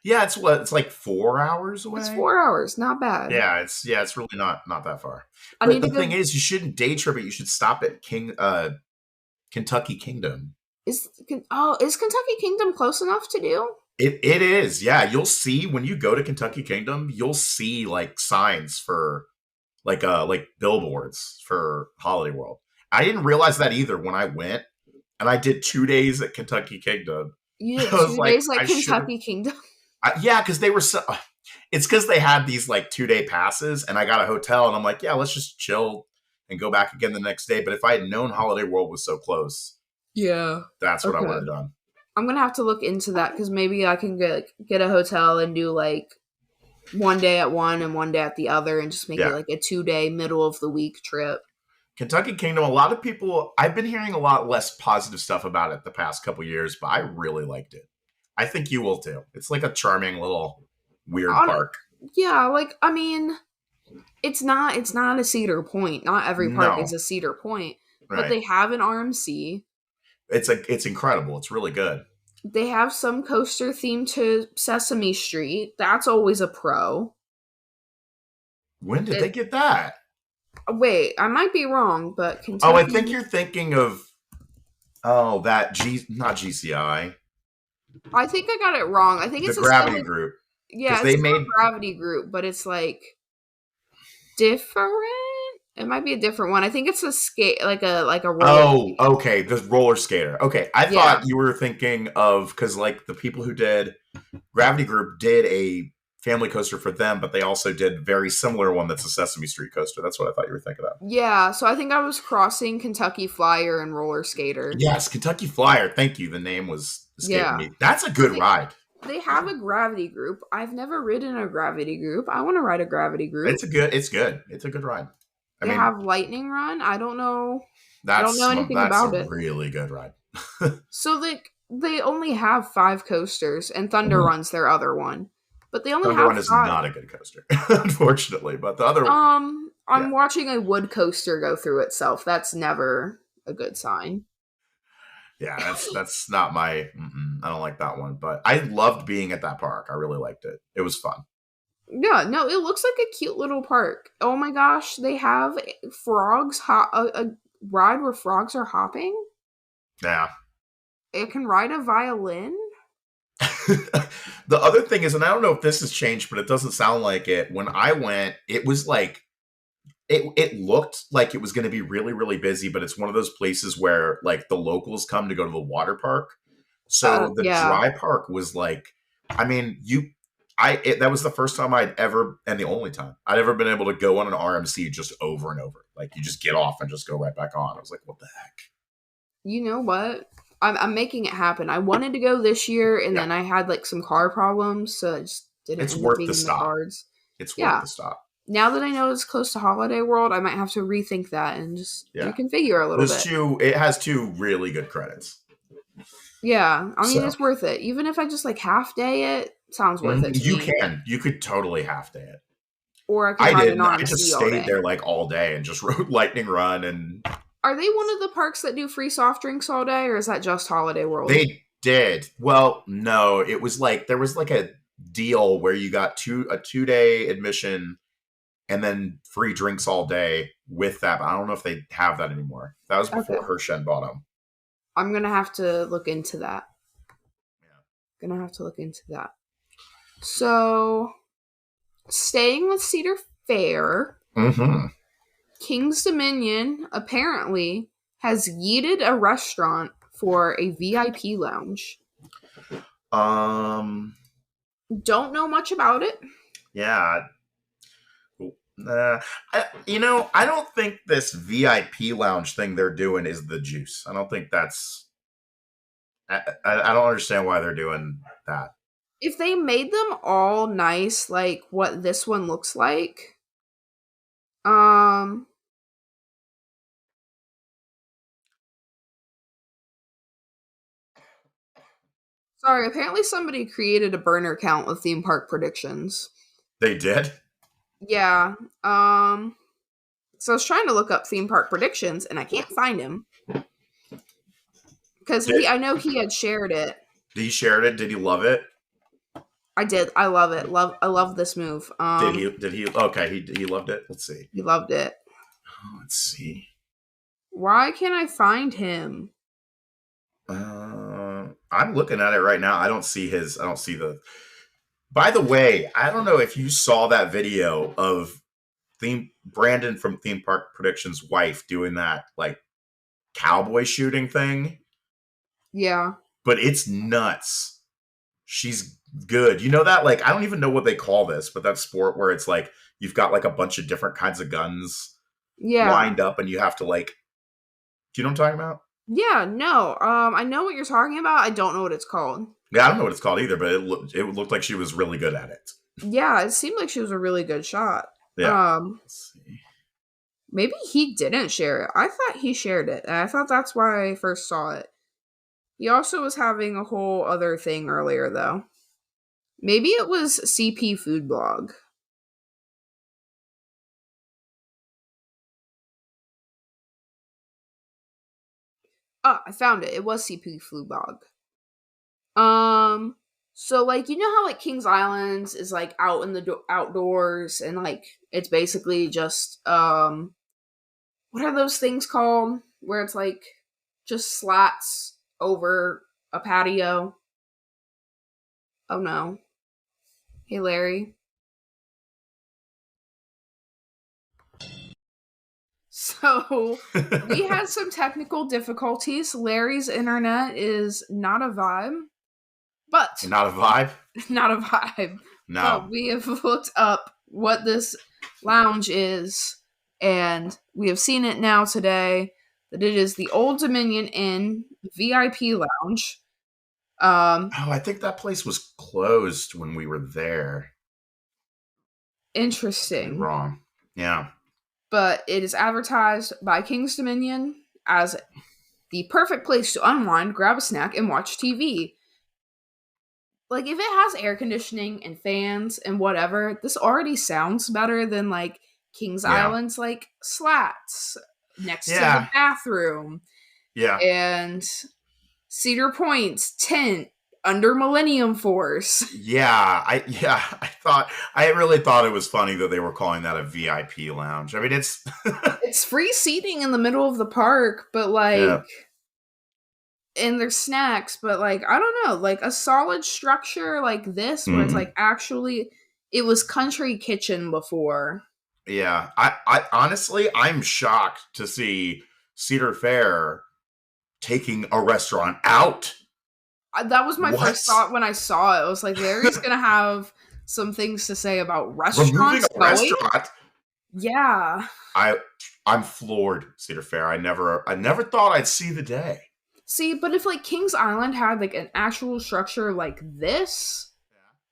Yeah, it's like 4 hours away. It's 4 hours, not bad. Yeah, it's really not that far. But the thing is, you shouldn't day trip it. You should stop at Kentucky Kingdom. Is Kentucky Kingdom close enough to do? It is. Yeah, you'll see when you go to Kentucky Kingdom, you'll see like signs for like billboards for Holiday World. I didn't realize that either when I went, and I did 2 days at Kentucky Kingdom. You did 2 days at Kentucky Kingdom. Yeah, because they were it's because they had these like 2-day passes, and I got a hotel, and I'm like, yeah, let's just chill and go back again the next day. But if I had known Holiday World was so close, that's what I would have done. I'm gonna have to look into that because maybe I can get a hotel and do like 1 day at one and 1 day at the other, and just make it like a 2-day middle of the week trip. Kentucky Kingdom, a lot of people, I've been hearing a lot less positive stuff about it the past couple years, but I really liked it. I think you will too. It's like a charming little weird park. Yeah, like I mean, it's not a Cedar Point. Not every park is a Cedar Point, but they have an RMC. It's incredible. It's really good. They have some coaster themed to Sesame Street. That's always a pro. When did they get that? Wait, I might be wrong, but Kentucky... I think you're thinking of not GCI. I think I got it wrong. I think it's the Gravity Group. Yeah, it's a Gravity Group, but it's like different. It might be a different one. I think it's a skate, like a roller. Oh, okay, the roller skater. Okay, I thought you were thinking of, because like the people who did Gravity Group did a family coaster for them, but they also did very similar one that's a Sesame Street coaster. That's what I thought you were thinking of. Yeah, so I think I was crossing Kentucky Flyer and Roller Skater. Yes, Kentucky Flyer. Thank you. The name was escaping me. That's a good ride. They have a Gravity Group. I've never ridden a Gravity Group. I want to ride a Gravity Group. It's good. It's a good ride. They have Lightning Run. I don't know. I don't know anything about it. That's a really good ride. So they only have 5 coasters, and Thunder Run's their other one. But they only have 5. Thunder Run is not a good coaster, unfortunately. But the other I'm watching a wood coaster go through itself. That's never a good sign. Yeah, that's not my. I don't like that one. But I loved being at that park. I really liked it. It was fun. Yeah, no, it looks like a cute little park. Oh my gosh, they have frogs, a ride where frogs are hopping. Yeah. It can ride a violin. The other thing is, and I don't know if this has changed, but it doesn't sound like it. When I went, it was like, it looked like it was going to be really, really busy, but it's one of those places where like the locals come to go to the water park. So the dry park was like, I mean, that was the first time I'd ever, and the only time I'd ever been able to go on an RMC just over and over. Like you just get off and just go right back on. I was like, what the heck? You know what? I'm making it happen. I wanted to go this year, and then I had like some car problems, so I just didn't. It's worth the stop. It's worth the stop. Now that I know it's close to Holiday World, I might have to rethink that and just reconfigure a little bit. It has 2 really good credits. Yeah, I mean it's worth it. Even if I just like half day it, sounds worth it. You could totally half day it. Or I just stayed there like all day and just rode Lightning Run. And are they one of the parks that do free soft drinks all day, or is that just Holiday World? They did. Well, no, it was like there was like a deal where you got a 2-day admission and then free drinks all day with that. But I don't know if they have that anymore. That was before Hershen bought them. I'm gonna have to look into that. Gonna have to look into that. So, staying with Cedar Fair, King's Dominion apparently has yeeted a restaurant for a VIP lounge. Don't know much about it. Yeah. I don't think this VIP lounge thing they're doing is the juice. I don't think that's. I don't understand why they're doing that. If they made them all nice, like what this one looks like, sorry, apparently somebody created a burner account with theme park predictions. They did? Yeah. So I was trying to look up theme park predictions and I can't find him. Because I know he had shared it. He shared it? Did he love it? I did. I love it. I love this move. Did he? Okay, he loved it. Let's see. He loved it. Let's see. Why can't I find him? I'm looking at it right now. I don't see the. By the way, I don't know if you saw that video of Brandon from Theme Park Predictions' wife doing that like cowboy shooting thing. Yeah. But it's nuts. She's good. You know that? Like, I don't even know what they call this, but that sport where it's like you've got like a bunch of different kinds of guns lined up and you have to like. Do you know what I'm talking about? Yeah, no. I know what you're talking about. I don't know what it's called. Yeah, I don't know what it's called either, but it looked like she was really good at it. Yeah, it seemed like she was a really good shot. Yeah. Let's see. Maybe he didn't share it. I thought he shared it. And I thought that's why I first saw it. He also was having a whole other thing earlier, though. Maybe it was CP Food Blog. Oh, I found it. It was CP Food Blog. So like, you know how like Kings Islands is like out in the outdoors and like it's basically just what are those things called where it's like just slats over a patio? Oh no. Hey, Larry. So, we had some technical difficulties. Larry's internet is not a vibe. But. Not a vibe? Not a vibe. No. But we have looked up what this lounge is, and we have seen it now today, that it is the Old Dominion Inn VIP Lounge. I think that place was closed when we were there. Interesting. You're wrong. Yeah. But it is advertised by King's Dominion as the perfect place to unwind, grab a snack, and watch TV. Like, if it has air conditioning and fans and whatever, this already sounds better than, like, Kings Island's, like, slats next to the bathroom. Yeah. And Cedar Point's tent under Millennium Force. I really thought it was funny that they were calling that a VIP lounge. I mean, it's it's free seating in the middle of the park, but like, and there's snacks, but like, I don't know, like a solid structure like this, where it's like actually, it was Country Kitchen before. Yeah, I honestly, I'm shocked to see Cedar Fair taking a restaurant out. That was my first thought when I saw it. I was like, Larry's gonna have some things to say about restaurants. Removing a restaurant? Yeah. I'm floored, Cedar Fair. I never thought I'd see the day. See, but if like Kings Island had like an actual structure like this,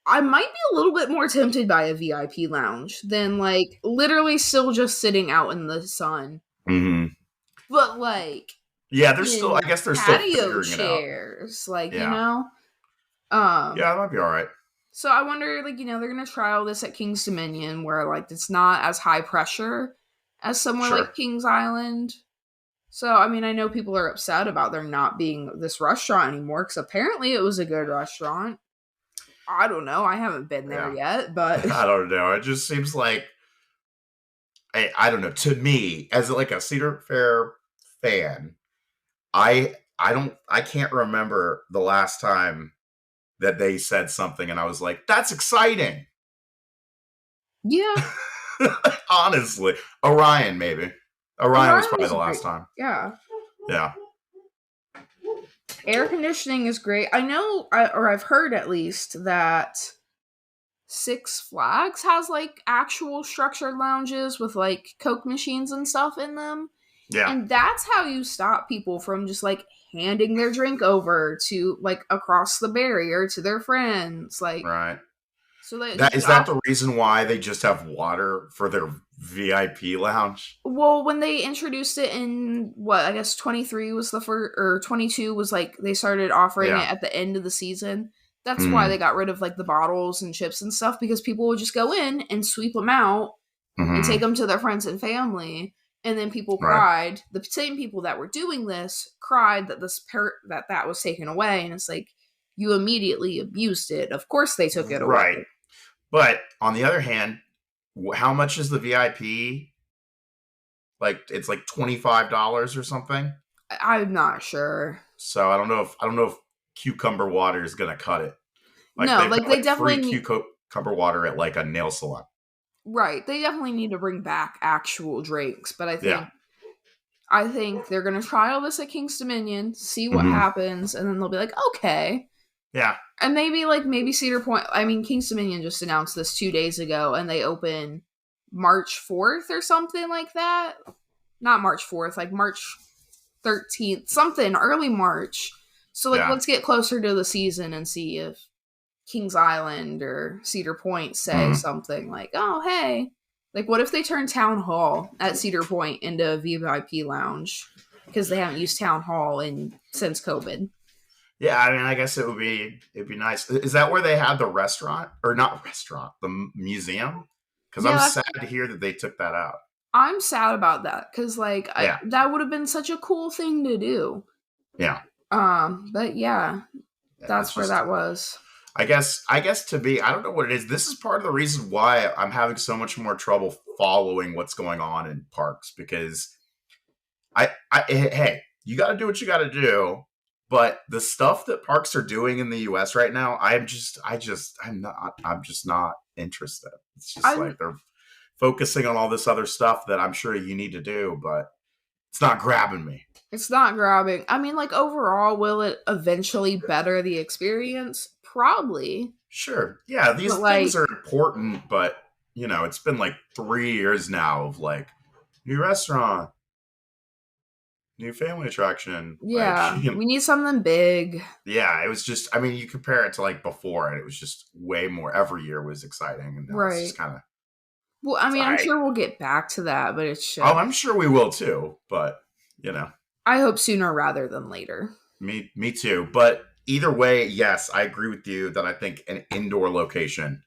I might be a little bit more tempted by a VIP lounge than like literally still just sitting out in the sun. Mm-hmm. But like, yeah, there's still, I guess there's still patio chairs, like, you know? Yeah, that might be all right. So I wonder, like, you know, they're going to trial this at King's Dominion where, like, it's not as high pressure as somewhere like Kings Island. So, I mean, I know people are upset about there not being this restaurant anymore because apparently it was a good restaurant. I don't know. I haven't been there yet, but... I don't know. It just seems like, I don't know. To me, as like a Cedar Fair fan, I can't remember the last time that they said something and I was like, that's exciting. Yeah. Honestly. Orion, maybe. Orion was probably the last time. Yeah. Yeah. Air conditioning is great. I know, or I've heard at least, that Six Flags has like actual structured lounges with like Coke machines and stuff in them. Yeah. And that's how you stop people from just like handing their drink over to like across the barrier to their friends. Like, right. So is that the reason why they just have water for their VIP lounge? Well, when they introduced it in I guess 23 was the first, or 22 was like they started offering it at the end of the season. That's why they got rid of like the bottles and chips and stuff, because people would just go in and sweep them out and take them to their friends and family. And then people cried. The same people that were doing this cried that that was taken away. And it's like, you immediately abused it. Of course they took it away. Right. But on the other hand, how much is the VIP? Like, it's like $25 or something. I'm not sure. So I don't know if cucumber water is gonna cut it. Like, no, they definitely need cucumber water at like a nail salon. Right. They definitely need to bring back actual drinks, but I think they're gonna trial this at King's Dominion, see what happens, and then they'll be like, okay. Yeah. And maybe Cedar Point, I mean, King's Dominion just announced this 2 days ago, and they open March 4th or something like that. Not March 4th, like March 13th, something, early March. So, like, let's get closer to the season and see if Kings Island or Cedar Point say something like, oh, hey. Like, what if they turn Town Hall at Cedar Point into a VIP lounge? Because they haven't used Town Hall since COVID. Yeah, I mean, I guess it'd be nice. Is that where they had the restaurant? Or not restaurant, the museum? Because I'm sad to hear that they took that out. I'm sad about that, because, like, that would have been such a cool thing to do. Yeah. But yeah, that's where that was. I guess to me, I don't know what it is. This is part of the reason why I'm having so much more trouble following what's going on in parks, because hey, you got to do what you got to do. But the stuff that parks are doing in the US right now, I'm just not interested. It's just like they're focusing on all this other stuff that I'm sure you need to do, but it's not grabbing me. It's not grabbing. I mean, like, overall, will it eventually better the experience? Probably. Sure. Yeah, these things are important, but, you know, it's been like 3 years now of like new restaurant, new family attraction. Yeah, like, you know, we need something big. Yeah, it was just, I mean, you compare it to like before, and it was just way more. Every year was exciting, and now it's just kind of. Well, I mean, I'm sure we'll get back to that, but it's just. Oh, I'm sure we will too, but, you know. I hope sooner rather than later. Me too. But either way, yes, I agree with you that I think an indoor location.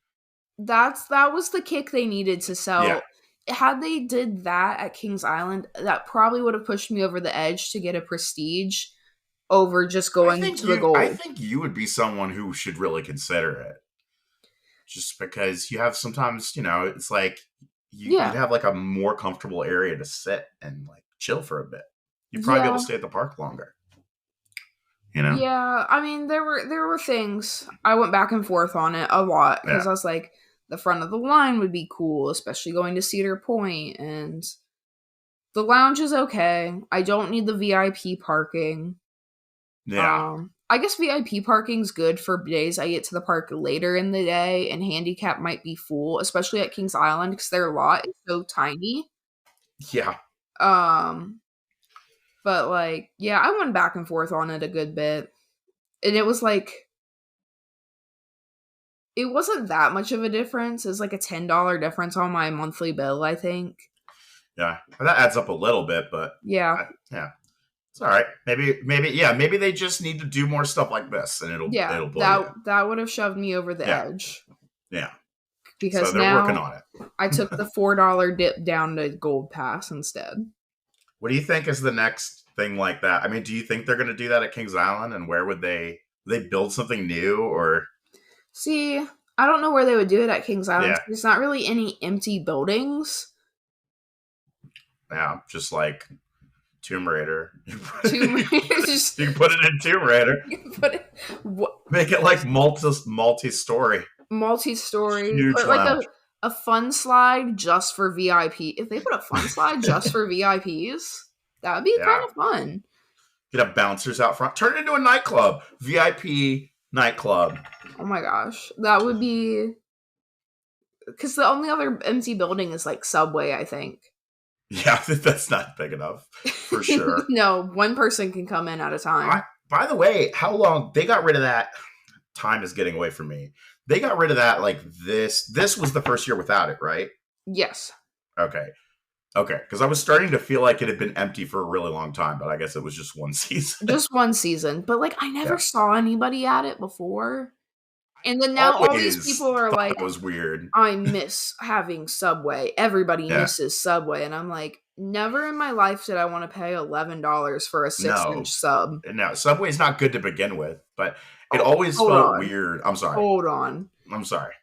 That was the kick they needed to sell. Yeah. Had they did that at Kings Island, that probably would have pushed me over the edge to get a Prestige over just going to the Gold. I think you would be someone who should really consider it. Just because you have sometimes, you know, it's like you'd have like a more comfortable area to sit and like chill for a bit. You'd probably be able to stay at the park longer. You know? Yeah, I mean, there were things. I went back and forth on it a lot because I was like, the front of the line would be cool, especially going to Cedar Point, and the lounge is okay. I don't need the VIP parking. Yeah. I guess VIP parking's good for days I get to the park later in the day, and handicap might be full, especially at Kings Island because their lot is so tiny. Yeah. But, like, yeah, I went back and forth on it a good bit. And it was, like, it wasn't that much of a difference. It was, like, a $10 difference on my monthly bill, I think. Yeah. That adds up a little bit, but... Yeah. It's all right. Maybe they just need to do more stuff like this, and it'll blow you. That would have shoved me over the edge. Yeah. Because so they're working on it. I took the $4 dip down to Gold Pass instead. What do you think is the next thing like that? I mean, do you think they're going to do that at Kings Island? And where would they build something new? Or see, I don't know where they would do it at Kings Island. Yeah. There's not really any empty buildings. Yeah, just like Tomb Raider. You can put it in Tomb Raider. Make it like multi-story. Multi-story. Put like a fun slide just for VIP. If they put a fun slide just for VIPs, that would be kind of fun. Get a bouncers out front. Turn it into a nightclub. VIP nightclub. Oh my gosh. That would be... Because the only other empty building is like Subway, I think. Yeah, that's not big enough. For sure. No, one person can come in at a time. By the way, how long... They got rid of that... Time is getting away from me. They got rid of that like this. This was the first year without it, right? Yes. Okay. Because I was starting to feel like it had been empty for a really long time, but I guess it was just one season. Just one season. But like I never saw anybody at it before. And then now all these people are like, it was weird. I miss having Subway. Everybody misses Subway. And I'm like, never in my life did I want to pay $11 for a 6-inch sub. No, Subway's not good to begin with, but it always felt weird. I'm sorry. Hold on. I'm sorry.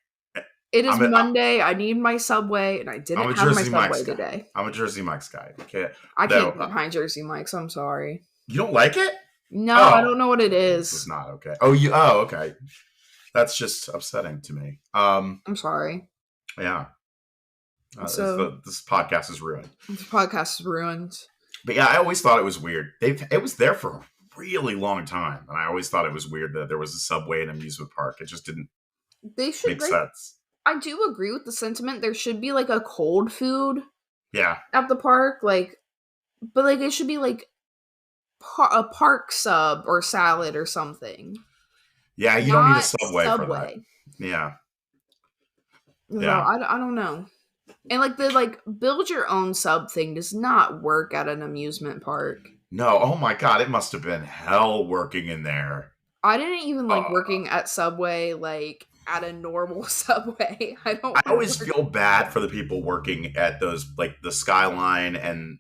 It is Monday. I need my Subway, and I didn't have my Subway today. I'm a Jersey Mike's guy. Okay. I can't get behind Jersey Mike's. I'm sorry. You don't like it? No, I don't know what it is. It's not okay. Okay. That's just upsetting to me. I'm sorry. Yeah. This podcast is ruined. This podcast is ruined. But yeah, I always thought it was weird. It was there for a really long time, and I always thought it was weird that there was a Subway and amusement park. It just didn't make sense. I do agree with the sentiment. There should be like a cold food. Yeah. At the park, but it should be like a park sub or salad or something. Yeah, you don't need a Subway for that. Yeah. No, I don't know. And the build your own sub thing does not work at an amusement park. No, oh my god, it must have been hell working in there. I didn't even like working at Subway at a normal Subway. I always feel bad for the people working at those the Skyline and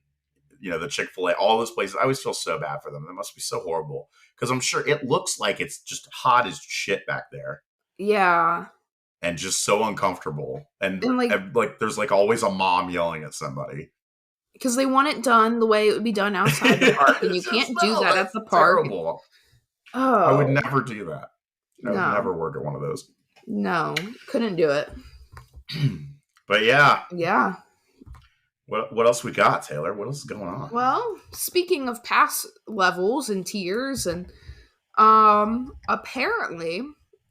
the Chick-fil-A, all those places. I always feel so bad for them. That must be so horrible. Because I'm sure it looks like it's just hot as shit back there. Yeah. And just so uncomfortable. And there's always a mom yelling at somebody. Because they want it done the way it would be done outside the park. And you can't do that at the park. Terrible. Oh. I would never do that. I would never work at one of those. No, couldn't do it. But yeah. Yeah. What else we got, Taylor? What else is going on? Well, speaking of pass levels and tiers, and apparently,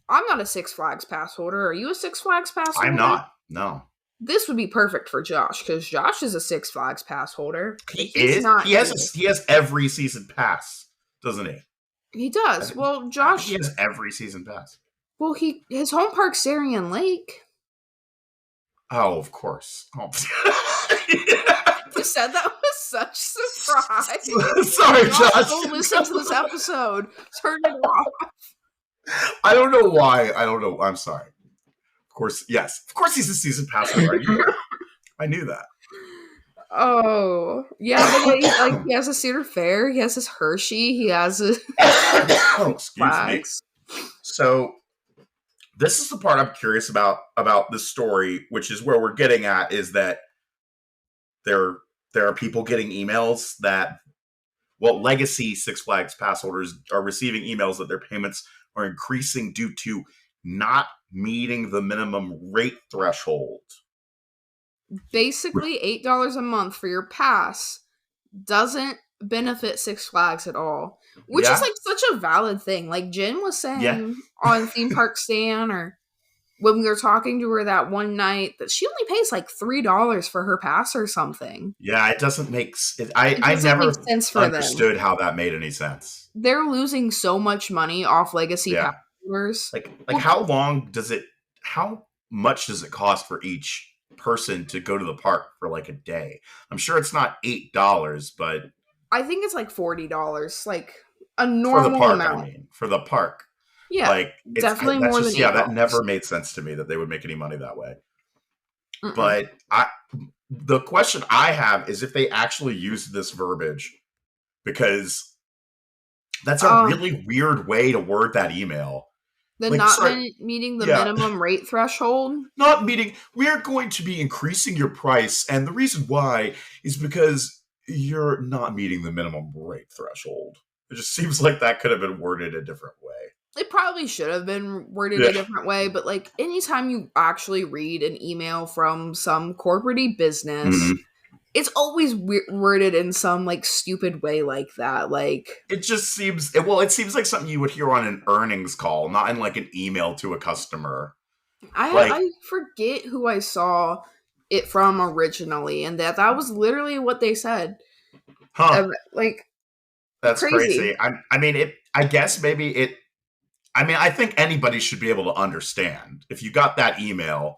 I'm not a Six Flags pass holder. Are you a Six Flags pass holder? I'm not. No. This would be perfect for Josh, because Josh is a Six Flags pass holder. He is. He has every season pass, doesn't he? He does. Well, Josh. He has every season pass. Well, his home park's Darien Lake. Oh, of course. Oh. You said that was such surprise. Sorry, Josh. Don't listen to this episode. Turn it off. I don't know why. I don't know. I'm sorry. Of course, yes. Of course he's a season pass holder. I knew that. Oh. Yeah, but he has a Cedar Fair. He has his Hershey. He has a... Excuse me. So... this is the part I'm curious about this story, which is where we're getting at, is that there are people getting emails that, well, legacy Six Flags pass holders are receiving emails that their payments are increasing due to not meeting the minimum rate threshold. Basically, $8 a month for your pass doesn't benefit Six Flags at all. Which is such a valid thing. Like Jen was saying on Theme Park Stan, or when we were talking to her that one night, that she only pays $3 for her pass or something. Yeah, it doesn't make sense. I never understood how that made any sense. They're losing so much money off legacy pass holders. How much does it cost for each person to go to the park for a day? I'm sure it's not $8, but I think it's $40, a normal for the park, amount. For the park. Yeah, definitely more than $8. Yeah, that never made sense to me that they would make any money that way. But the question I have is if they actually use this verbiage, because that's a really weird way to word that email. Meeting the minimum rate threshold? Not meeting. We're going to be increasing your price, and the reason why is because you're not meeting the minimum rate threshold. It just seems like that could have been worded a different way. It probably should have been worded a different way, but anytime you actually read an email from some corporate-y business, it's always worded in some stupid way like that. It just seems it seems like something you would hear on an earnings call, not in an email to a customer. I forget who I saw it from originally, and that was literally what they said. Huh. That's crazy. I think anybody should be able to understand. If you got that email,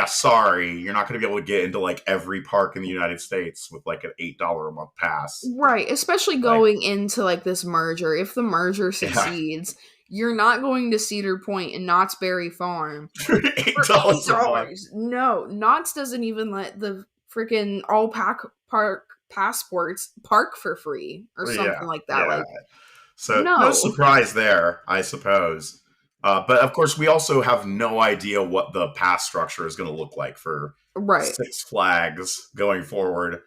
sorry, you're not going to be able to get into every park in the United States with an $8 a month pass. Right, especially going into this merger. If the merger succeeds, you're not going to Cedar Point and Knott's Berry Farm for $8 a month. No, Knott's doesn't even let the freaking all park passports park for free or something like that. Yeah. So no surprise there, I suppose. But of course, we also have no idea what the pass structure is going to look like for Six Flags going forward.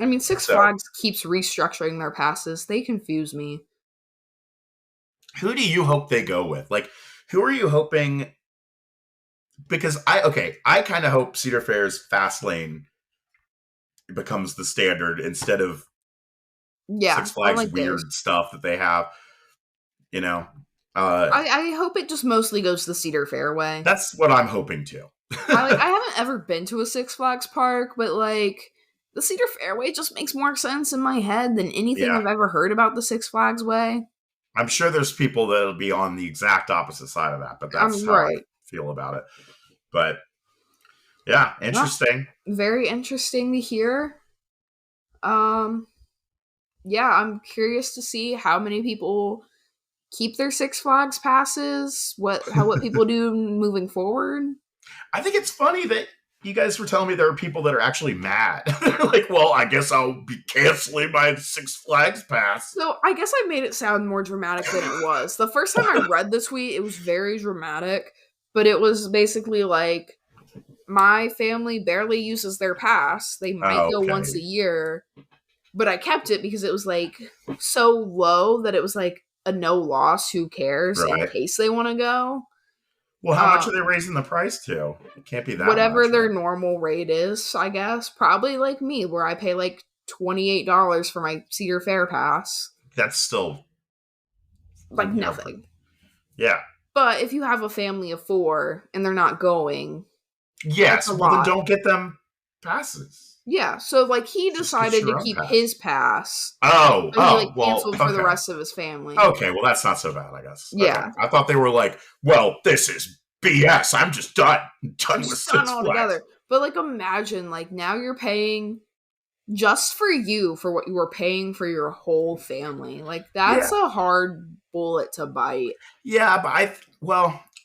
I mean, Six Flags keeps restructuring their passes. They confuse me. Who do you hope they go with? Who are you hoping? Because I kind of hope Cedar Fair's Fast Lane becomes the standard instead of Six Flags weird stuff that they have. I hope it just mostly goes the Cedar Fair way. That's what I'm hoping too. I haven't ever been to a Six Flags park, but the Cedar Fair way just makes more sense in my head than anything I've ever heard about the Six Flags way. I'm sure there's people that'll be on the exact opposite side of that, but that's how I feel about it. But yeah, interesting. Very interesting to hear. Yeah, I'm curious to see how many people keep their Six Flags passes, what people do moving forward. I think it's funny that you guys were telling me there are people that are actually mad. They're well, I guess I'll be canceling my Six Flags pass. So I guess I made it sound more dramatic than it was. The first time I read the tweet, it was very dramatic, but it was basically my family barely uses their pass. They might go once a year, but I kept it because it was so low that it was a no loss, who cares, in case they want to go. Well, how much are they raising the price to? It can't be that whatever much, their normal rate is, I guess. Probably like me, where I pay like $28 for my Cedar Fair pass. That's still like nothing. Yeah. But if you have a family of 4 and they're not going, yes, well then don't get them passes. Yeah, so like he decided to keep his pass. Oh, he like canceled for the rest of his family. Okay, well that's not so bad, I guess. Yeah, okay. I thought they were like, well, this is BS. I'm just done. Done with Six Flags altogether. But like, imagine like now you're paying just for you for what you were paying for your whole family. Like that's a hard bullet to bite. Yeah, but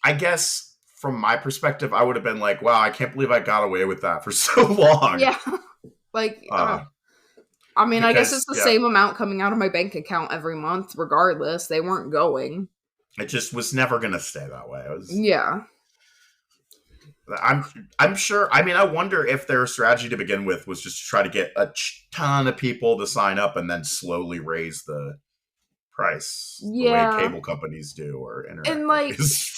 I guess. From my perspective, I would have been like, wow, I can't believe I got away with that for so long. Yeah. Like, I mean, I guess it's the same amount coming out of my bank account every month, regardless. They weren't going. It just was never going to stay that way. Yeah. I'm sure. I mean, I wonder if their strategy to begin with was just to try to get a ton of people to sign up and then slowly raise the price the way cable companies do or internet and like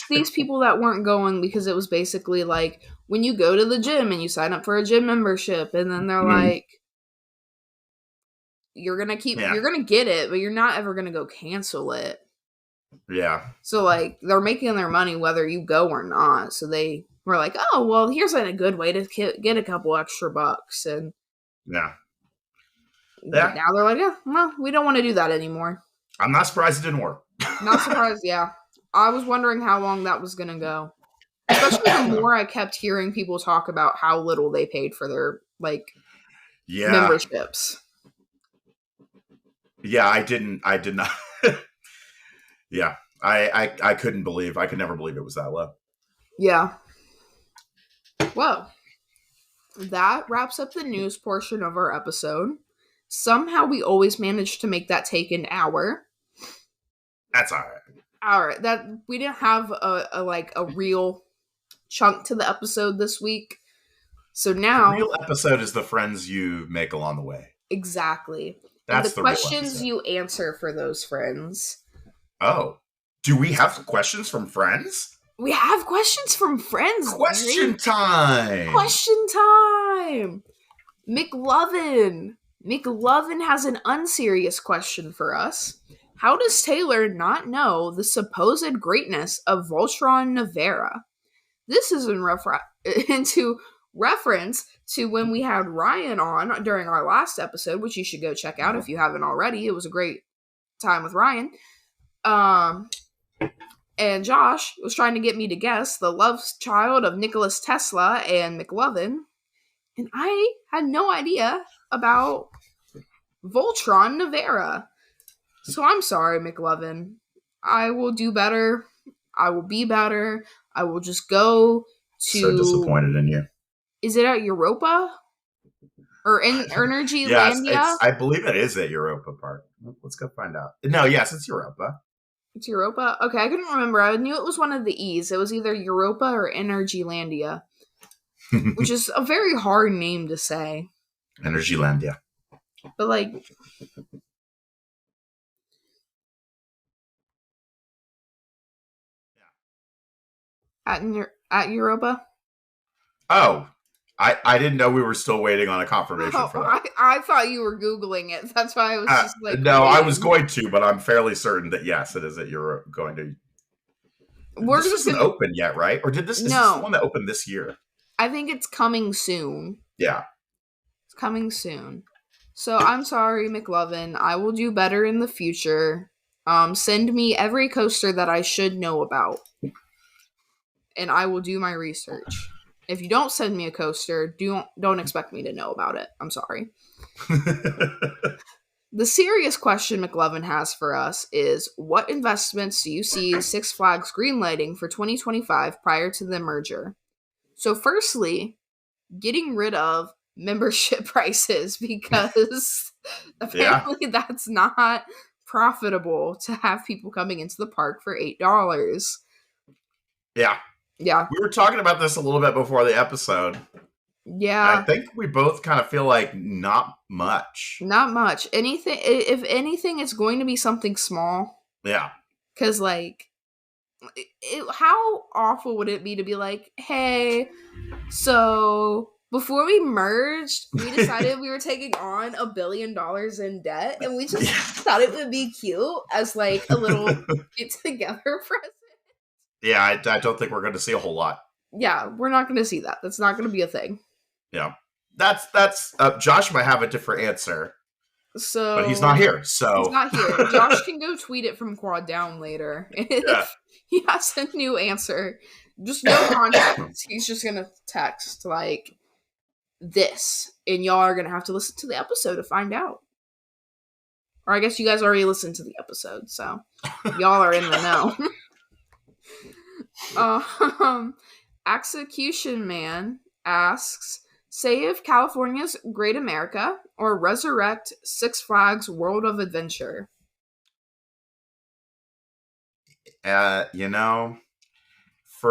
these people that weren't going because it was basically like when you go to the gym and you sign up for a gym membership and then they're like you're gonna get it but you're not ever gonna go cancel it. So like they're making their money whether you go or not, so they were like, oh well, here's a good way to get a couple extra bucks. And now they're like, yeah, well, we don't want to do that anymore. I'm not surprised it didn't work. Not surprised, yeah. I was wondering how long that was going to go. Especially the more I kept hearing people talk about how little they paid for their, memberships. Yeah, I did not. Yeah, I could never believe it was that low. Yeah. Well, that wraps up the news portion of our episode. Somehow we always managed to make that take an hour. That's all right. All right. That we didn't have a real chunk to the episode this week. So now the real episode is the friends you make along the way. Exactly. That's and the questions you answer for those friends. Oh. Do we have questions from friends? We have questions from friends. Question time. Question time. McLovin has an unserious question for us. How does Taylor not know the supposed greatness of Voltron Nevera? This is into reference to when we had Ryan on during our last episode, which you should go check out if you haven't already. It was a great time with Ryan. And Josh was trying to get me to guess the love child of Nicholas Tesla and McLovin. And I had no idea about Voltron Nevera. So I'm sorry, McLovin. I will do better. I will be better. I will just go to... So disappointed in you. Is it at Europa? Or in Energy Yes, Landia? I believe it is at Europa Park. Let's go find out. No, yes, it's Europa. It's Europa? Okay, I couldn't remember. I knew it was one of the E's. It was either Europa or Energy Landia. Which is a very hard name to say. Energy Landia. But like... At Europa? Oh, I didn't know we were still waiting on a confirmation for that. I thought you were Googling it. That's why I was just like... No, I was going to, but I'm fairly certain that yes, it is at Europe going to... This isn't open yet, right? Or is this the one that opened this year? I think it's coming soon. Yeah. It's coming soon. So I'm sorry, McLovin. I will do better in the future. Send me every coaster that I should know about. And I will do my research. If you don't send me a coaster, don't expect me to know about it. I'm sorry. The serious question McLovin has for us is, what investments do you see Six Flags greenlighting for 2025 prior to the merger? So firstly, getting rid of membership prices, because apparently that's not profitable to have people coming into the park for $8. Yeah. Yeah. We were talking about this a little bit before the episode. Yeah. I think we both kind of feel like not much. Not much. If anything, it's going to be something small. Yeah. Because, like, how awful would it be to be like, hey, so before we merged, we decided we were taking on $1 billion in debt, and we just thought it would be cute as, like, a little get-together present. Yeah, I don't think we're going to see a whole lot. Yeah, we're not going to see that. That's not going to be a thing. Yeah. That's Josh might have a different answer. So, but he's not here. So he's not here. Josh can go tweet it from Quad Down later if he has a new answer. Just no context. He's just gonna text like this, and y'all are gonna have to listen to the episode to find out. Or I guess you guys already listened to the episode, so y'all are in the know. Execution Man asks, save California's Great America or resurrect Six Flags World of Adventure? For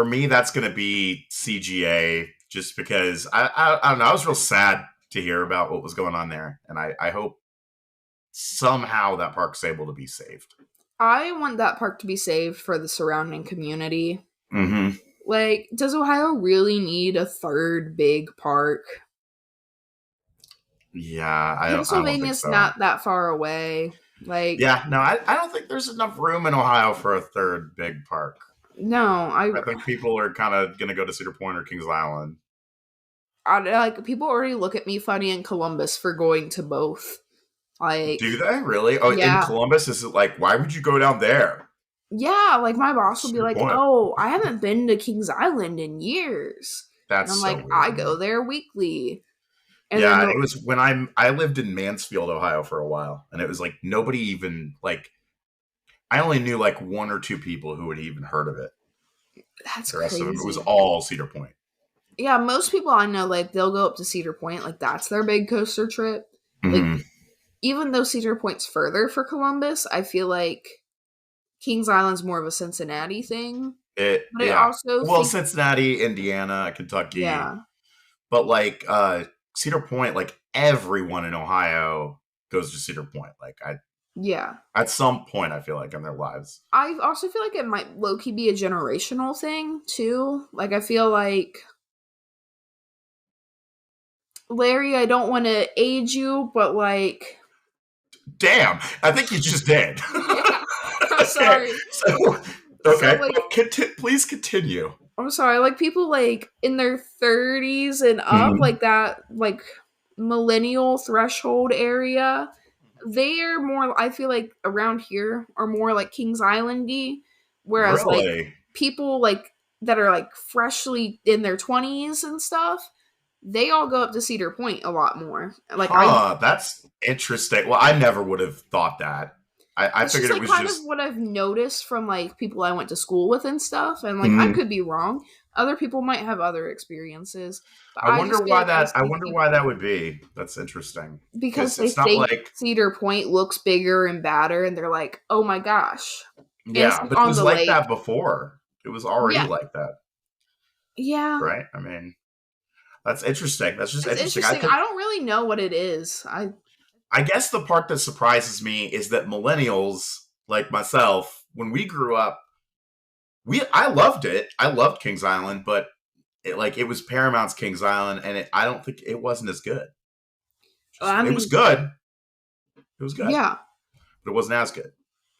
me, that's going to be CGA, just because I don't know. I was real sad to hear about what was going on there, and I hope somehow that park's able to be saved. I want that park to be saved for the surrounding community. Mm-hmm. Like, does Ohio really need a third big park? Yeah, Pennsylvania's not that far away. Like, yeah, no, I don't think there's enough room in Ohio for a third big park. No, I think people are kind of going to go to Cedar Point or Kings Island. People already look at me funny in Columbus for going to both. Like, do they really? Oh, yeah. In Columbus, is it like, why would you go down there? Yeah, like my boss will be like, "Oh, I haven't been to Kings Island in years." That's and I'm so like, weird, I go there weekly. And yeah, it was when I lived in Mansfield, Ohio for a while, and it was like nobody even like. I only knew like one or two people who had even heard of it. That's the rest crazy. Of them, it was all Cedar Point. Yeah, most people I know, like, they'll go up to Cedar Point, like that's their big coaster trip. Mm-hmm. Like, even though Cedar Point's further for Columbus, I feel like Kings Island's more of a Cincinnati thing. But also Cincinnati, Indiana, Kentucky. Yeah. But like Cedar Point, like everyone in Ohio goes to Cedar Point. Like at some point I feel like in their lives. I also feel like it might low-key be a generational thing too. Like I feel like Larry, I don't want to age you, but like damn, I think you just did. Yeah. I'm sorry. Okay. So, like, please continue. I'm sorry. Like people like in their 30s and up, like that, like millennial threshold area, they are more. I feel like around here are more like Kings Island-y, whereas like people like that are like freshly in their 20s and stuff, they all go up to Cedar Point a lot more. Like, that's interesting. Well, I never would have thought that. I figured it was kind of what I've noticed from like people I went to school with and stuff, and like I could be wrong. Other people might have other experiences. I wonder why that. I wonder why that would be. That's interesting because they think like Cedar Point looks bigger and badder, and they're like, "Oh my gosh!" Yeah, but it was like that before. It was already like that. Yeah. Right. I mean, that's interesting. That's just interesting. I don't really know what it is. I guess the part that surprises me is that millennials like myself, when we grew up, I loved it. I loved Kings Island, but it was Paramount's Kings Island, and I don't think it wasn't as good. It was good. It was good. Yeah. But it wasn't as good.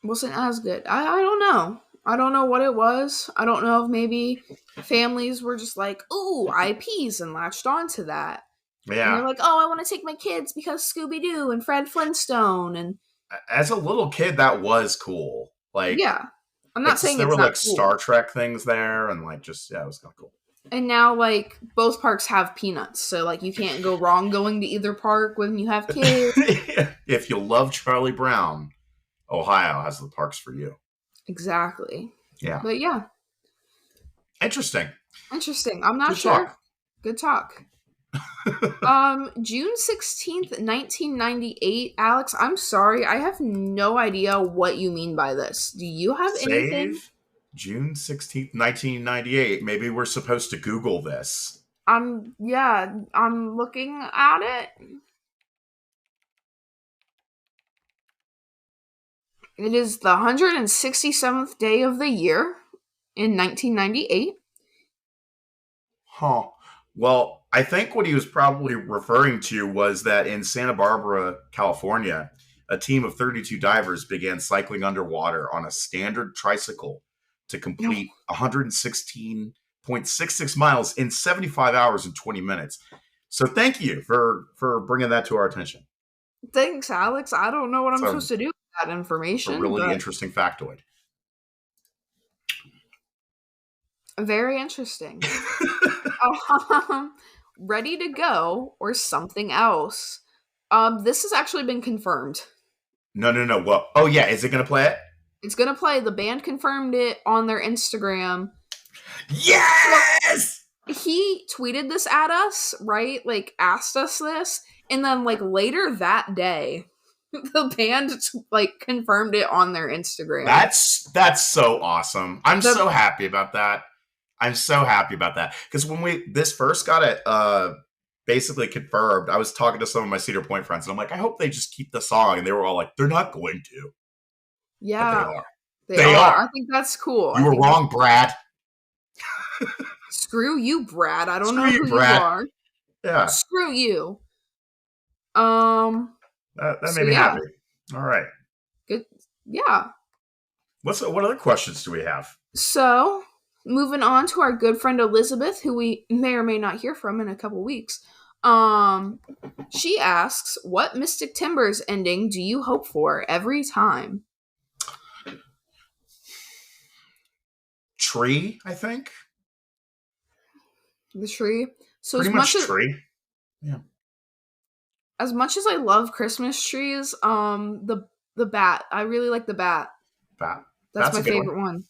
It wasn't as good. I don't know. I don't know what it was. I don't know if maybe families were just like, ooh, IPs and latched onto that. Yeah. And they're like, oh, I want to take my kids because Scooby-Doo and Fred Flintstone. And as a little kid, that was cool. Like, yeah. I'm not saying there were like cool. Star Trek things there, and like just it was kind of cool. And now like both parks have peanuts, so like you can't go wrong going to either park when you have kids. If you love Charlie Brown, Ohio has the parks for you. Exactly. Yeah. But yeah. Interesting. I'm not sure. Good talk. June 16th, 1998. Alex, I'm sorry. I have no idea what you mean by this. Do you have anything? June 16th, 1998. Maybe we're supposed to Google this. I'm looking at it. It is the 167th day of the year in 1998. Huh. Well, I think what he was probably referring to was that in Santa Barbara, California, a team of 32 divers began cycling underwater on a standard tricycle to complete 116.66 miles in 75 hours and 20 minutes. So thank you for bringing that to our attention. Thanks, Alex. I don't know what I'm supposed to do with that information. A really interesting factoid. Very interesting. Ready to Go or Something Else. This has actually been confirmed. No. Well, oh yeah, is it going to play it? It's going to play. The band confirmed it on their Instagram. Yes! So he tweeted this at us, right? Like, asked us this. And then, like, later that day, the band, like, confirmed it on their Instagram. That's so awesome. I'm so happy about that. Because when this first got it basically confirmed, I was talking to some of my Cedar Point friends, and I'm like, I hope they just keep the song. And they were all like, they're not going to. Yeah. But they are. I think that's cool. You were wrong, Brad. Screw you, Brad. I don't know who you are. Yeah. Screw you. That made me happy. All right. Good. Yeah. What other questions do we have? So, moving on to our good friend Elizabeth, who we may or may not hear from in a couple weeks. She asks, what Mystic Timbers ending do you hope for every time? Tree, I think. The tree. So pretty much tree. Yeah. As much as I love Christmas trees, the bat. I really like the bat. That's my favorite one.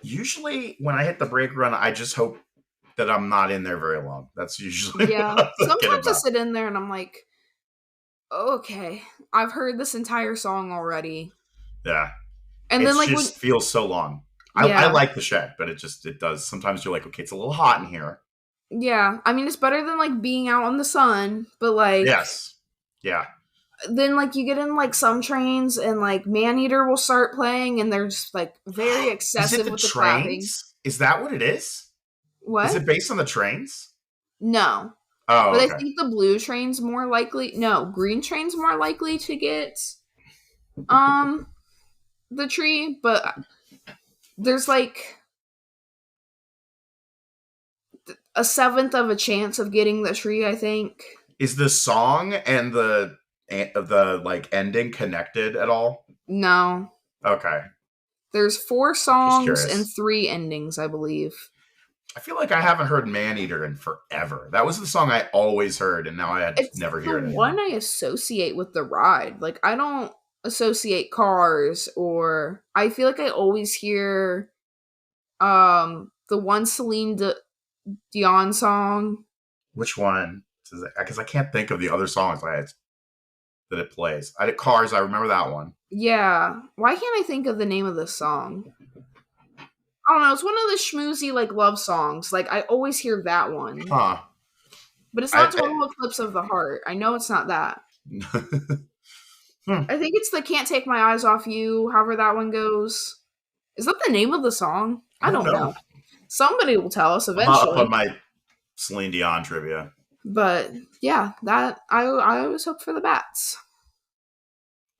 Usually, when I hit the brake run, I just hope that I'm not in there very long. That's usually Sometimes I sit in there and I'm like, okay, I've heard this entire song already. Yeah, and then like just feels so long. I like the shed, but it does. Sometimes you're like, okay, it's a little hot in here. Yeah, I mean, it's better than like being out on the sun, but like yes, yeah. Then like you get in like some trains and like Maneater will start playing and they're just like very excessive with the clapping. Is that what it is? What? Is it based on the trains? No. Oh, but okay. I think the blue train's more likely. No, green train's more likely to get the tree, but there's like a 1/7 of a chance of getting the tree, I think. Is the song and the like ending connected at all? No. Okay. There's 4 songs and 3 endings, I believe. I feel like I haven't heard Maneater in forever. That was the song I always heard, and now I never hear it anymore. One I associate with the ride. Like, I don't associate Cars, or I feel like I always hear the one Celine Dion song. Which one? Because I can't think of the other songs that it plays. Cars, I remember that one. Yeah. Why can't I think of the name of this song? I don't know. It's one of the schmoozy, like, love songs. Like, I always hear that one. Huh. But it's not Total Eclipse of the Heart. I know it's not that. I think it's the Can't Take My Eyes Off You, however that one goes. Is that the name of the song? I don't know. Somebody will tell us eventually. I'll put my Celine Dion trivia. But yeah, that I always hope for the bats.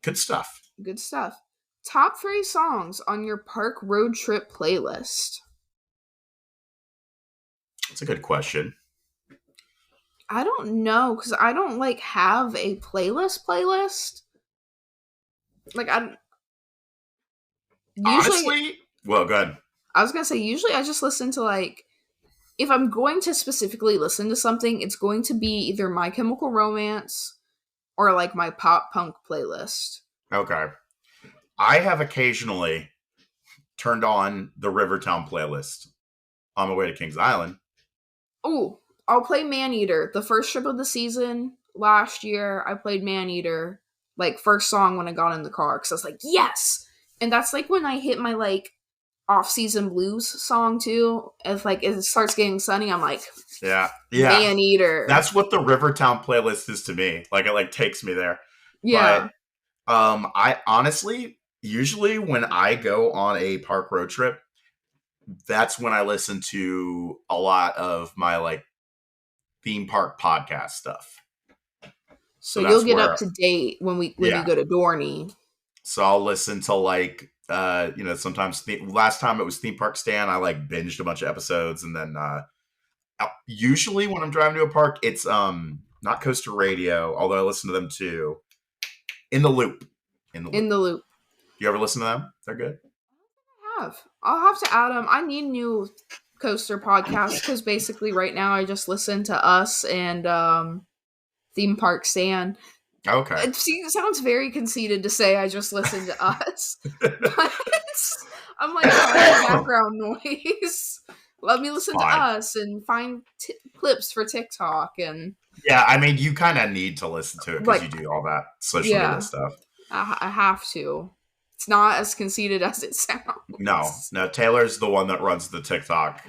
Good stuff. Good stuff. Top 3 songs on your park road trip playlist. That's a good question. I don't know, because I don't like have a playlist. Like honestly, well, good. I was gonna say usually I just listen to like, if I'm going to specifically listen to something, it's going to be either My Chemical Romance or like my pop punk playlist. Okay. I have occasionally turned on the Rivertown playlist on my way to Kings Island. Oh, I'll play Maneater. The first trip of the season last year, I played Maneater, like first song when I got in the car, because I was like, yes! And that's like when I hit my like off-season blues song too. If like it starts getting sunny, I'm like, yeah, Maneater. That's what the Rivertown playlist is to me. Like it like takes me there. Yeah. But I honestly, Usually when I go on a park road trip, that's when I listen to a lot of my like theme park podcast stuff. So you'll get up to date when you go to Dorney. So I'll listen to like sometimes last time it was Theme Park Stan, I like binged a bunch of episodes, and then usually when I'm driving to a park, it's not Coaster Radio, although I listen to them too. In the Loop. You ever listen to them? They're good. I'll have to add them. I need new coaster podcasts because basically right now I just listen to us and Theme Park Stan. Okay. It sounds very conceited to say I just listen to us, but I'm like, background noise. Let me listen to us and find clips for TikTok and. Yeah, I mean, you kind of need to listen to it because you do all that social media stuff. I have to. It's not as conceited as it sounds. No, Taylor's the one that runs the TikTok.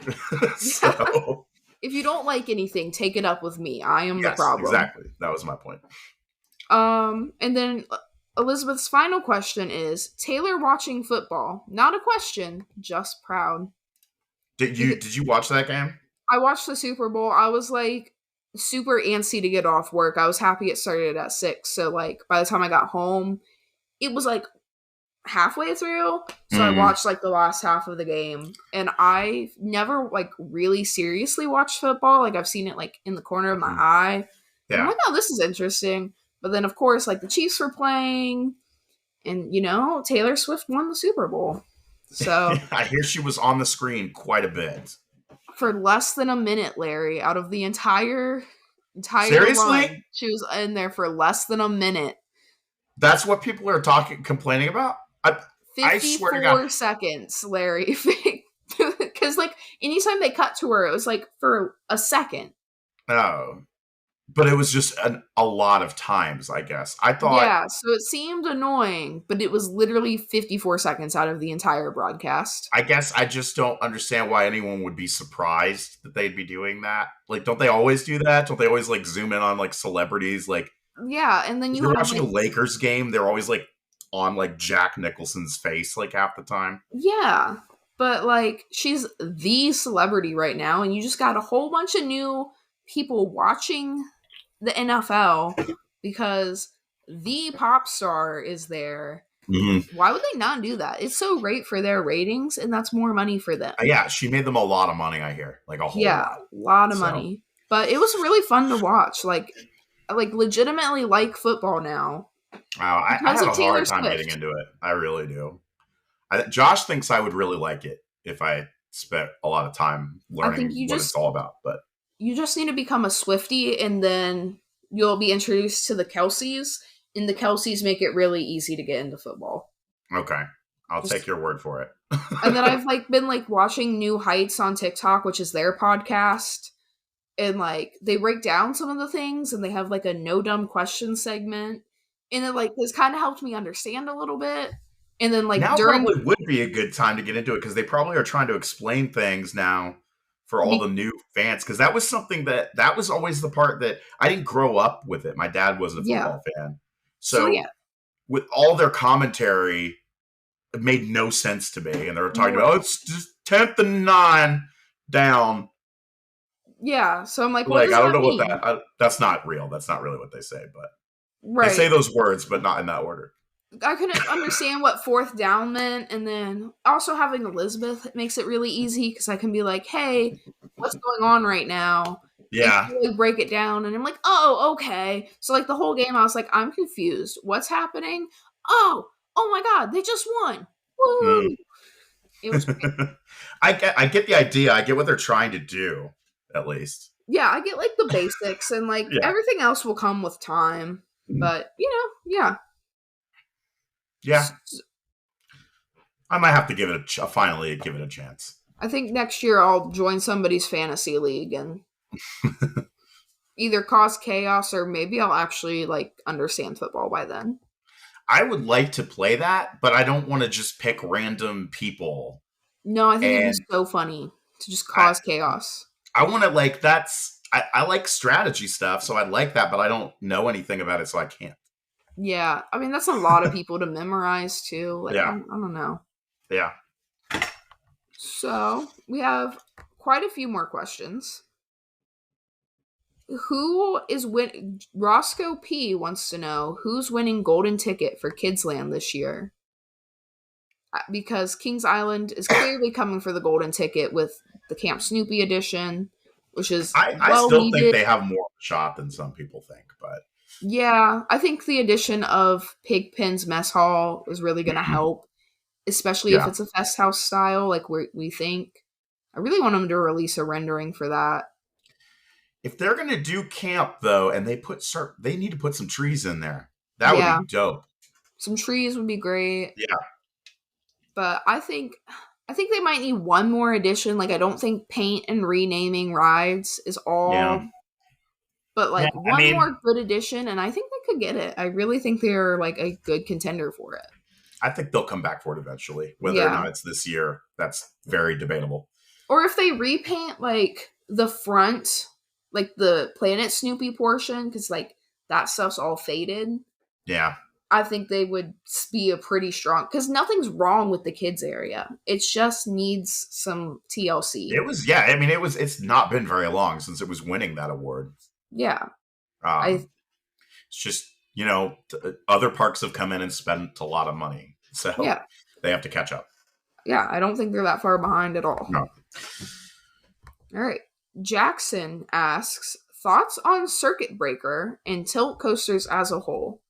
So if you don't like anything, take it up with me. I am the problem. Exactly. That was my point. And then Elizabeth's final question is Taylor watching football. Not a question, just proud. Did you watch that game? I watched the Super Bowl. I was like super antsy to get off work. I was happy it started at 6. So like by the time I got home, it was like halfway through. So I watched like the last half of the game, and I never like really seriously watched football. Like I've seen it like in the corner of my eye. Yeah. I'm like, oh, this is interesting. But then of course like the Chiefs were playing, and Taylor Swift won the Super Bowl. So I hear she was on the screen quite a bit. For less than a minute, Larry, out of the entire Seriously? run, she was in there for less than a minute. That's what people are talking—complaining about? 54 I swear to God. Seconds, Larry. Because, like, anytime they cut to her, it was, like, for a second. Oh. But it was just a lot of times, I guess. I thought... Yeah, so it seemed annoying, but it was literally 54 seconds out of the entire broadcast. I guess I just don't understand why anyone would be surprised that they'd be doing that. Like, don't they always do that? Don't they always, like, zoom in on, like, celebrities? Like, yeah, and then you're watching a Lakers game, they're always, like, on, like, Jack Nicholson's face, like, half the time. Yeah, but, like, she's the celebrity right now, and you just got a whole bunch of new people watching the NFL because the pop star is there. Mm-hmm. Why would they not do that? It's so great for their ratings, and that's more money for them. Yeah, she made them a lot of money, I hear. Like, a whole lot of money. But it was really fun to watch. Like legitimately like football now. Wow, I have a hard time getting into it. I really do. Josh thinks I would really like it if I spent a lot of time learning what it's all about. But you just need to become a Swiftie, and then you'll be introduced to the Kelseys, and the Kelseys make it really easy to get into football. Okay. I'll take your word for it. And then I've been watching New Heights on TikTok, which is their podcast. And they break down some of the things, and they have a no dumb question segment. And it this kind of helped me understand a little bit. And then now probably would be a good time to get into it, because they probably are trying to explain things now for all the new fans, because that was something that was always the part that I didn't grow up with it. My dad was a football fan. So with all their commentary, it made no sense to me. And they were talking about, it's just 10th and 9 down. Yeah. So I'm what does I don't that know mean? what that's not real. That's not really what they say, but they say those words, but not in that order. I couldn't understand what 4th down meant, and then also having Elizabeth makes it really easy, because I can be like, hey, what's going on right now? Yeah. And break it down, and I'm like, oh, okay. So the whole game I was like, I'm confused. What's happening? Oh my God, they just won. Woo! It was great. I get the idea. I get what they're trying to do, at least. Yeah, I get the basics, and everything else will come with time. But, yeah. Yeah. I might have to give it finally give it a chance. I think next year I'll join somebody's fantasy league and either cause chaos, or maybe I'll actually understand football by then. I would like to play that, but I don't want to just pick random people. No, I think it'd be so funny to just cause chaos. I want to I like strategy stuff, so I'd like that, but I don't know anything about it, so I can't. Yeah, I mean, that's a lot of people to memorize, too. Like, Yeah. I don't know. Yeah. So, we have quite a few more questions. Who is Roscoe P wants to know who's winning golden ticket for Kids Land this year? Because Kings Island is clearly coming for the golden ticket with the Camp Snoopy edition, which is I still think they have more of a shot than some people think, but yeah, I think the addition of Pigpen's Mess Hall is really going to help, especially if it's a Fest House style, like we think. I really want them to release a rendering for that. If they're going to do camp though, and they need to put some trees in there. That would be dope. Some trees would be great. Yeah. But I think they might need one more addition. Like, I don't think paint and renaming rides is all. Yeah. But, like, one more good addition, and I think they could get it. I really think they're, like, a good contender for it. I think they'll come back for it eventually. Whether or not it's this year, that's very debatable. Or if they repaint, like, the front, like, the Planet Snoopy portion, because, like, that stuff's all faded. Yeah. I think they would be a pretty strong, because nothing's wrong with the kids area. It just needs some TLC. It's not been very long since it was winning that award. Yeah. It's just, other parks have come in and spent a lot of money. So they have to catch up. Yeah, I don't think they're that far behind at all. No. All right. Jackson asks, thoughts on Circuit Breaker and tilt coasters as a whole?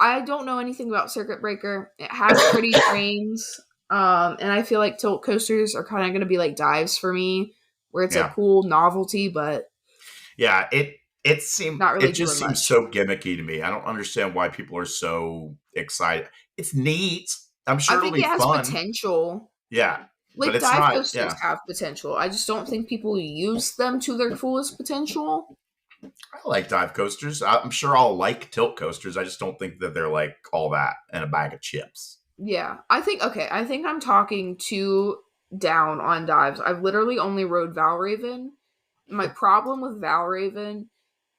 I don't know anything about Circuit Breaker. It has pretty frames, and I feel like tilt coasters are kind of going to be like dives for me, where it's a cool novelty, but it seems not really. It just seems so gimmicky to me. I don't understand why people are so excited. It's neat. I'm sure it'll be fun. I think it has potential. Yeah, like but dive coasters have potential. I just don't think people use them to their fullest potential. I like dive coasters. I'm sure I'll like tilt coasters. I just don't think that they're like all that and a bag of chips. Yeah. I think I'm talking too down on dives. I've literally only rode Valraven. My problem with Valraven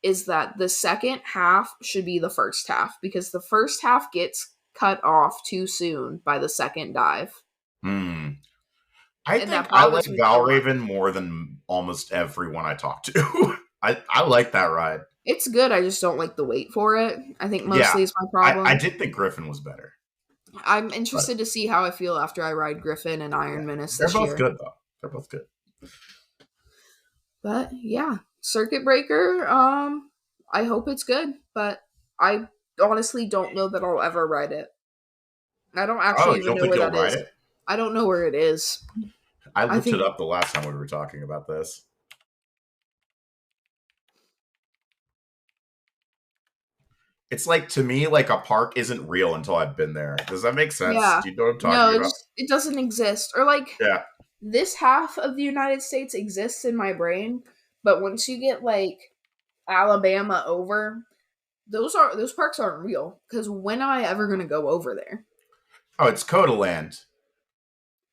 is that the second half should be the first half, because the first half gets cut off too soon by the second dive. I think I like Valraven more than almost everyone I talk to. I like that ride. It's good. I just don't like the wait for it. I think mostly is my problem. I did think Griffin was better. I'm interested to see how I feel after I ride Griffin and Iron Menace this year. They're both good, though. They're both good. But, yeah. Circuit Breaker, I hope it's good. But I honestly don't know that I'll ever ride it. I don't actually even know where that is. I don't know where it is. I looked it up the last time we were talking about this. It's like, to me, like a park isn't real until I've been there. Does that make sense? Yeah. Do you know what I'm talking about? It doesn't exist. Or like, this half of the United States exists in my brain, but once you get like Alabama over, those parks aren't real. Because when am I ever going to go over there? Oh, it's Coda Land.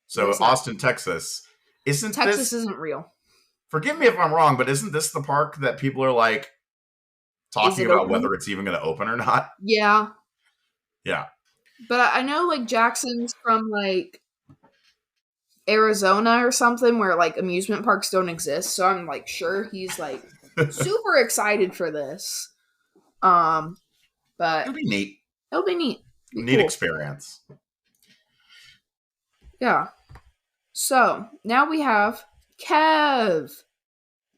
So Austin, Texas. Texas isn't real. Forgive me if I'm wrong, but isn't this the park that people are like talking about whether it's even going to open or not? Yeah. Yeah. But I know like Jackson's from like Arizona or something where like amusement parks don't exist. So I'm like sure he's like super excited for this. But it'll be neat. It'll be neat. Neat experience. Yeah. So now we have Kev.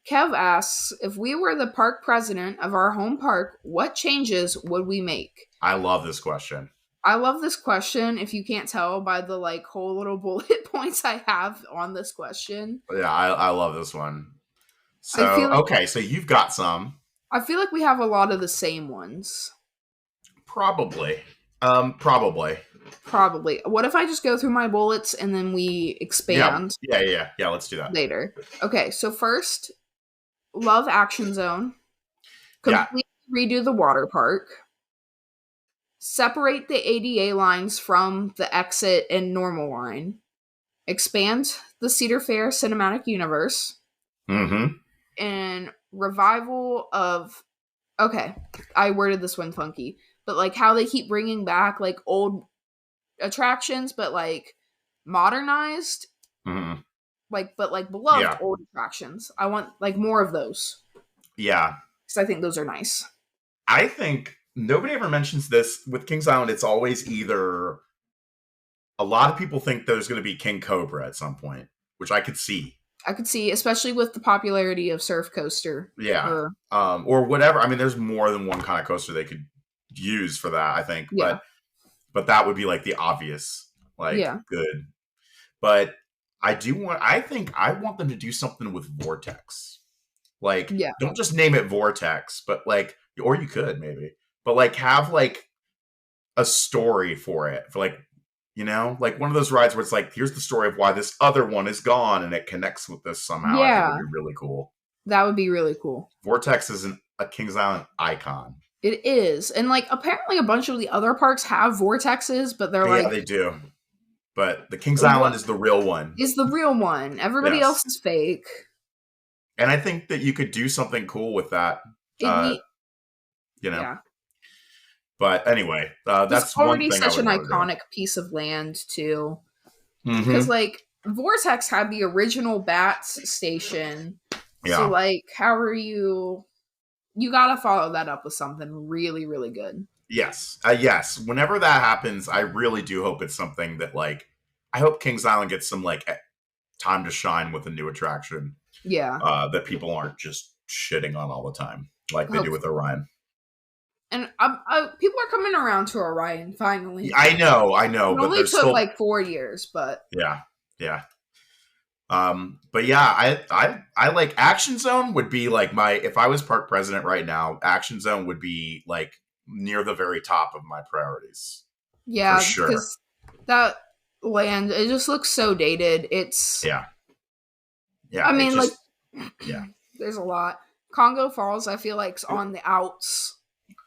Kev asks, if we were the park president of our home park, what changes would we make? I love this question. I love this question, if you can't tell by the like whole little bullet points I have on this question. Yeah, I love this one. So, so you've got some. I feel like we have a lot of the same ones. Probably. What if I just go through my bullets and then we expand? Yeah, let's do that. Later. Okay, so first, love Action Zone. Completely redo the water park. Separate the ADA lines from the exit and normal line. Expand the Cedar Fair cinematic universe. Mm-hmm. And revival of Okay, I worded this one funky, but like how they keep bringing back like old attractions, but like modernized, but like beloved old attractions. I want like more of those. Yeah, because I think those are nice. I think nobody ever mentions this with Kings Island. It's always either a lot of people think there's going to be King Cobra at some point, which I could see. I could see, especially with the popularity of Surf Coaster. Yeah. Or whatever. I mean, there's more than one kind of coaster they could use for that, I think. Yeah. But that would be like the obvious, like, good. But I think I want them to do something with Vortex. Like, don't just name it Vortex, but like, or you could maybe, but like have like a story for it, for like, you know, like one of those rides where it's like, here's the story of why this other one is gone and it connects with this somehow. I think would be really cool. That would be really cool. Vortex is a Kings Island icon. It is. And like apparently a bunch of the other parks have vortexes, but they're like... Yeah, they do. But the Kings Island is the real one. Is the real one. Everybody else is fake. And I think that you could do something cool with that. You know. Yeah. But anyway, that's already such an iconic piece of land too. Because like Vortex had the original Bats station. Yeah. So like, how are you gotta follow that up with something really, really good. Yes. Yes. Whenever that happens, I really do hope it's something that like, I hope Kings Island gets some like time to shine with a new attraction. Yeah. That people aren't just shitting on all the time like they do with Orion. And people are coming around to Orion finally. I know. It only took like 4 years, but yeah. But yeah, I like Action Zone would be like if I was park president right now, Action Zone would be like near the very top of my priorities. Yeah, sure. Because that land, it just looks so dated. It's yeah. I mean, there's a lot. Congo Falls, I feel like, is on the outs.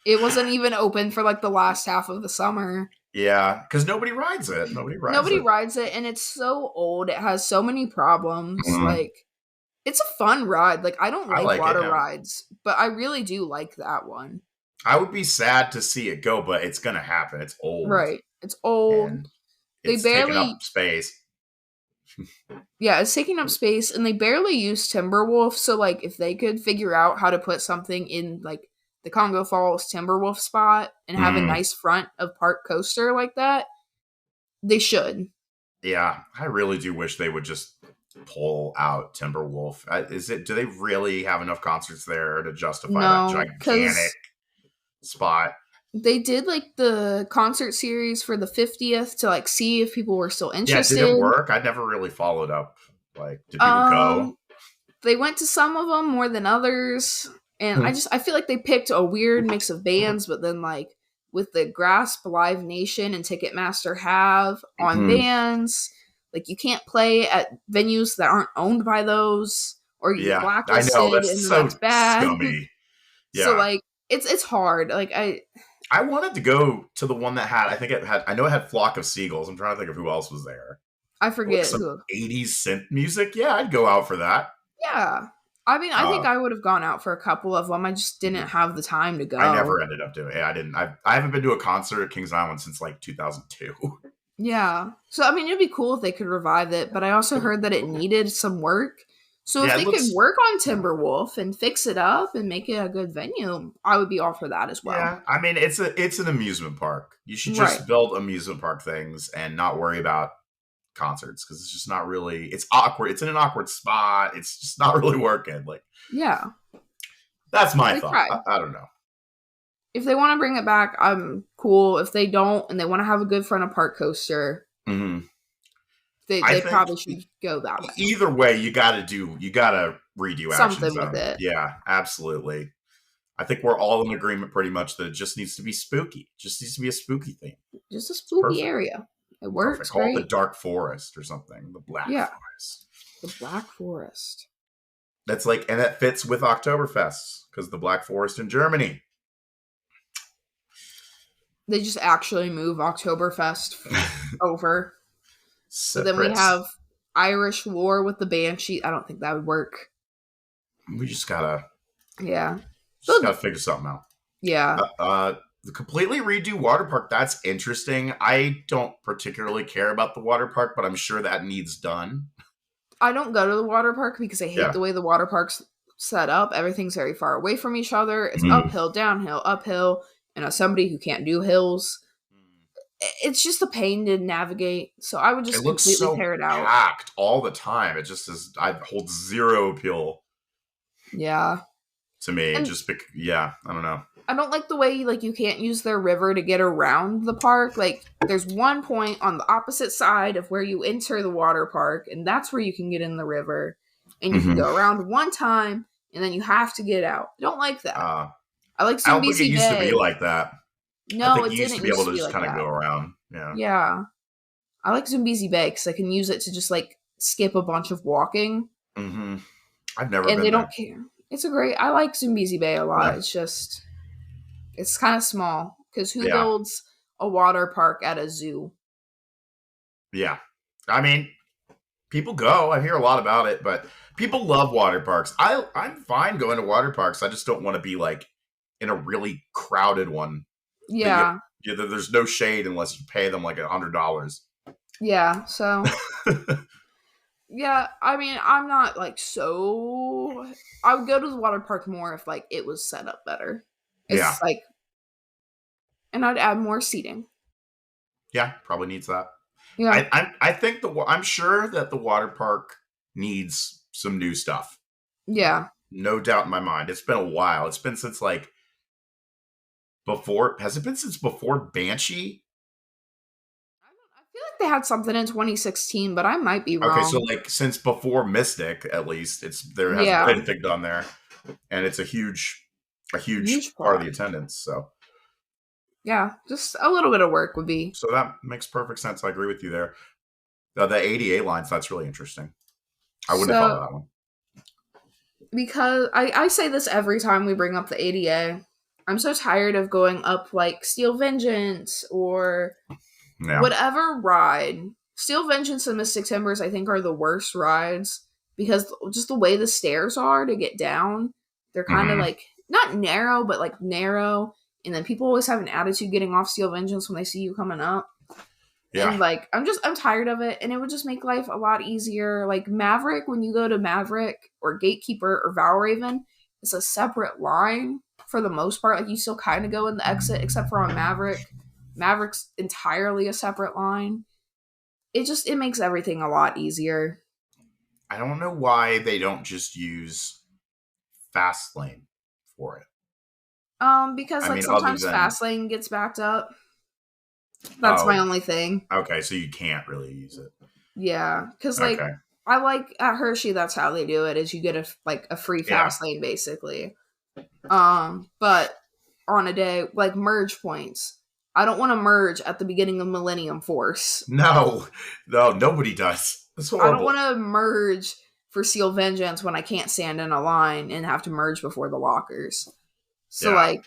It wasn't even open for like the last half of the summer. Yeah, because nobody rides it. Nobody rides it, and it's so old. It has so many problems. Like, it's a fun ride. Like, I don't like water rides, but I really do like that one. I would be sad to see it go, but it's gonna happen. It's old, right? It's old. It's taking up space. Yeah, it's taking up space, and they barely use Timberwolf. So, like, if they could figure out how to put something in like the Congo Falls Timberwolf spot and have a nice front of park coaster like that, they should. Yeah, I really do wish they would just pull out Timberwolf. Do they really have enough concerts there to justify that gigantic spot? They did like the concert series for the 50th to like see if people were still interested. Yeah, did it work? I never really followed up. Like, did people go? They went to some of them more than others. And I feel like they picked a weird mix of bands, but then like with the Grasp, Live Nation, and Ticketmaster have on bands, like you can't play at venues that aren't owned by those, or you're blacklisted. I know, that's bad. Scummy. Yeah. So like it's hard. Like I wanted to go to the one that had, I know it had Flock of Seagulls. I'm trying to think of who else was there. I forget who. 80s synth music. Yeah, I'd go out for that. Yeah. I mean, I think I would have gone out for a couple of them. I just didn't have the time to go. I never ended up doing it. I didn't. I haven't been to a concert at Kings Island since like 2002. Yeah. So, I mean, it'd be cool if they could revive it, but I also heard that it needed some work. So if they could work on Timberwolf and fix it up and make it a good venue, I would be all for that as well. Yeah, I mean, it's an amusement park. You should just build amusement park things and not worry about concerts, because it's just not really, it's awkward. It's in an awkward spot. It's just not really working. Like, yeah, that's my thought. I don't know. If they want to bring it back, I'm cool. If they don't, and they want to have a good front of park coaster, they probably should go that way. Either way, you gotta redo something with it. Yeah, absolutely. I think we're all in agreement pretty much that it just needs to be spooky. It just needs to be a spooky thing. Just a spooky area. It works. Call it the Dark Forest or something. The Black Forest. The Black Forest. That's like, and that fits with Oktoberfest because the Black Forest in Germany. They just actually move Oktoberfest over. So then we have Irish War with the Banshee. I don't think that would work. We just gotta. Yeah. Just gotta figure something out. Yeah. The completely redo water park, that's interesting. I don't particularly care about the water park, but I'm sure that needs done. I don't go to the water park because I hate the way the water park's set up. Everything's very far away from each other. It's uphill, downhill, uphill. And as somebody who can't do hills, it's just a pain to navigate. So I would just completely tear it out. Packed all the time. It just is. I hold zero appeal. Yeah. To me, I don't know. I don't like the way you can't use their river to get around the park. Like there's one point on the opposite side of where you enter the water park, and that's where you can get in the river, and you can go around one time, and then you have to get out. I don't like that. I like Zoombezi Bay. I don't think it used to be like that. No, it used to be able to just kind of go around. Yeah. Yeah. I like Zoombezi Bay because I can use it to just skip a bunch of walking. Mm-hmm. I've never been and they don't care. It's I like Zoombezi Bay a lot. Yeah. It's kind of small because who builds a water park at a zoo? Yeah. I mean, people go. I hear a lot about it, but people love water parks. I'm fine going to water parks. I just don't want to be in a really crowded one. Yeah. There's no shade unless you pay them $100. Yeah. So. Yeah, I mean, I'm not so. I would go to the water park more if it was set up better. It's and I'd add more seating. Yeah, probably needs that. Yeah, I think I'm sure that the water park needs some new stuff. Yeah, no doubt in my mind. It's been a while. It's been since before. Has it been since before Banshee? I feel like they had something in 2016, but I might be wrong. Okay, so since before Mystic, at least there hasn't been anything done there, and it's a huge part of the attendance. So yeah, just a little bit of work would be. So that makes perfect sense. I agree with you there. The ADA lines, that's really interesting. I wouldn't have thought of that one. Because I say this every time we bring up the ADA. I'm so tired of going up Steel Vengeance or whatever ride. Steel Vengeance and Mystic Timbers, I think, are the worst rides because just the way the stairs are to get down, they're kind of not narrow, but narrow. And then people always have an attitude getting off Steel Vengeance when they see you coming up. Yeah. And I'm tired of it. And it would just make life a lot easier. Maverick, when you go to Maverick or Gatekeeper or Valraven, it's a separate line for the most part. You still kind of go in the exit, except for on Maverick. Maverick's entirely a separate line. It makes everything a lot easier. I don't know why they don't just use Fastlane for it. Because sometimes Fastlane gets backed up. That's my only thing. Okay, so you can't really use it. Yeah, because I at Hershey, that's how they do it. Is you get a free Fastlane basically. But on a day merge points, I don't want to merge at the beginning of Millennium Force. No, nobody does. That's horrible. I don't want to merge for Steel Vengeance when I can't stand in a line and have to merge before the lockers. So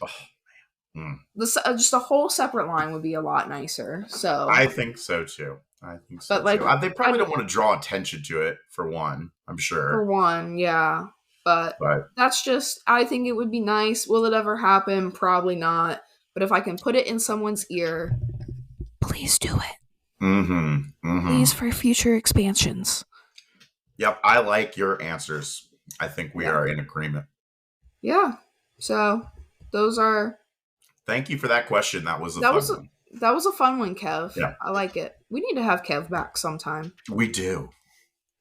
just a whole separate line would be a lot nicer. So I think so too. But they probably don't want to draw attention to it for one. I'm sure. For one, yeah. But that's just. I think it would be nice. Will it ever happen? Probably not. But if I can put it in someone's ear, please do it. Please for future expansions. Yep, I like your answers. I think we are in agreement. Yeah. So those are. Thank you for that question. That was a fun one. That was a fun one, Kev. Yeah. I like it. We need to have Kev back sometime. We do.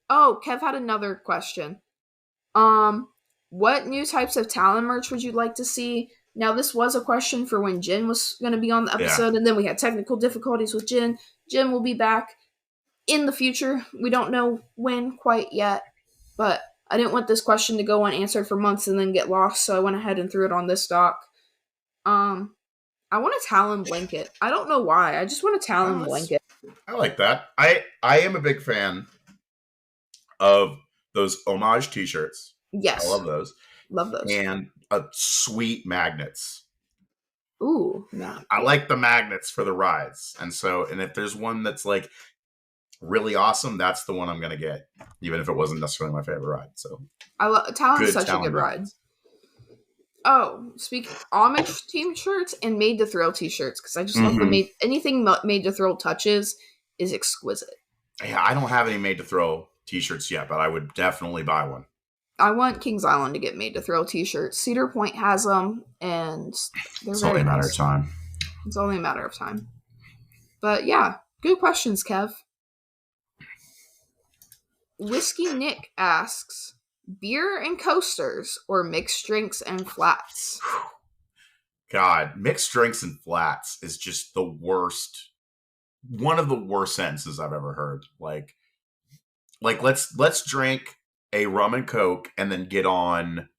Oh, Kev had another question. What new types of Talon merch would you like to see? Now, this was a question for when Jin was going to be on the episode, and then we had technical difficulties with Jin. Jin will be back in the future. We don't know when quite yet, but I didn't want this question to go unanswered for months and then get lost, so I went ahead and threw it on this doc. I want a Talon blanket. I don't know why. I just want a Talon blanket. I like that. I am a big fan of those homage t-shirts. Yes. I love those. Love those. And sweet magnets. Ooh. No. I like the magnets for the rides. And if there's one that's really awesome, that's the one I'm going to get. Even if it wasn't necessarily my favorite ride. So Talon's such a good ride. Oh, speaking Amish team shirts and Made to Thrill t-shirts, because I just love anything Made to Thrill touches is exquisite. Yeah, I don't have any Made to Thrill t-shirts yet, but I would definitely buy one. I want Kings Island to get Made to Thrill t-shirts. Cedar Point has them, and it's only a matter of time. It's only a matter of time. But yeah, good questions, Kev. Whiskey Nick asks, beer and coasters or mixed drinks and flats? God, mixed drinks and flats is just the worst. One of the worst sentences I've ever heard. Like let's drink a rum and coke and then get on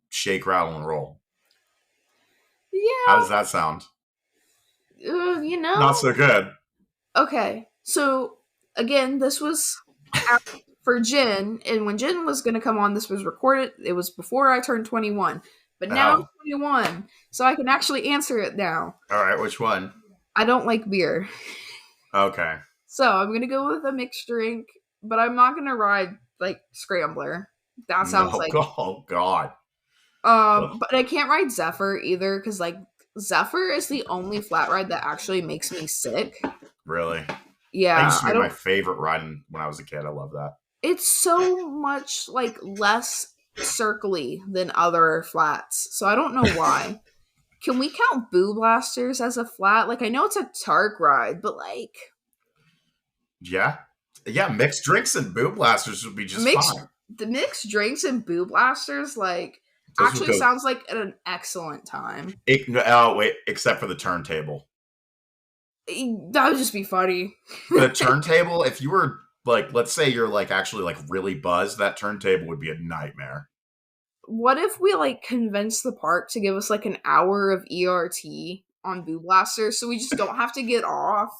shake, rattle, and roll. Yeah. How does that sound? Not so good. Okay, so again, this was for Jen, and when Jen was going to come on, this was recorded. It was before I turned 21, but now I'm 21, so I can actually answer it now. All right, which one? I don't like beer. Okay. So I'm going to go with a mixed drink, but I'm not going to ride like Scrambler. That sounds like... Oh, God. But I can't ride Zephyr either, because like Zephyr is the only flat ride that actually makes me sick. Really? Yeah. That used to be my favorite ride when I was a kid. I love that. It's so much like less circly than other flats, so I don't know why. Can we count Boo Blasters as a flat? Like, I know it's a Tark ride, but like... Yeah, mixed drinks and Boo Blasters would be just fine. The mixed drinks and Boo Blasters, like, those actually sounds like an excellent time. Except for the turntable. That would just be funny. The turntable, if you were, like, let's say you're, like, actually, like, really buzzed, that turntable would be a nightmare. What if we, like, convince the park to give us, like, an hour of ERT on Boo Blaster so we just don't have to get off?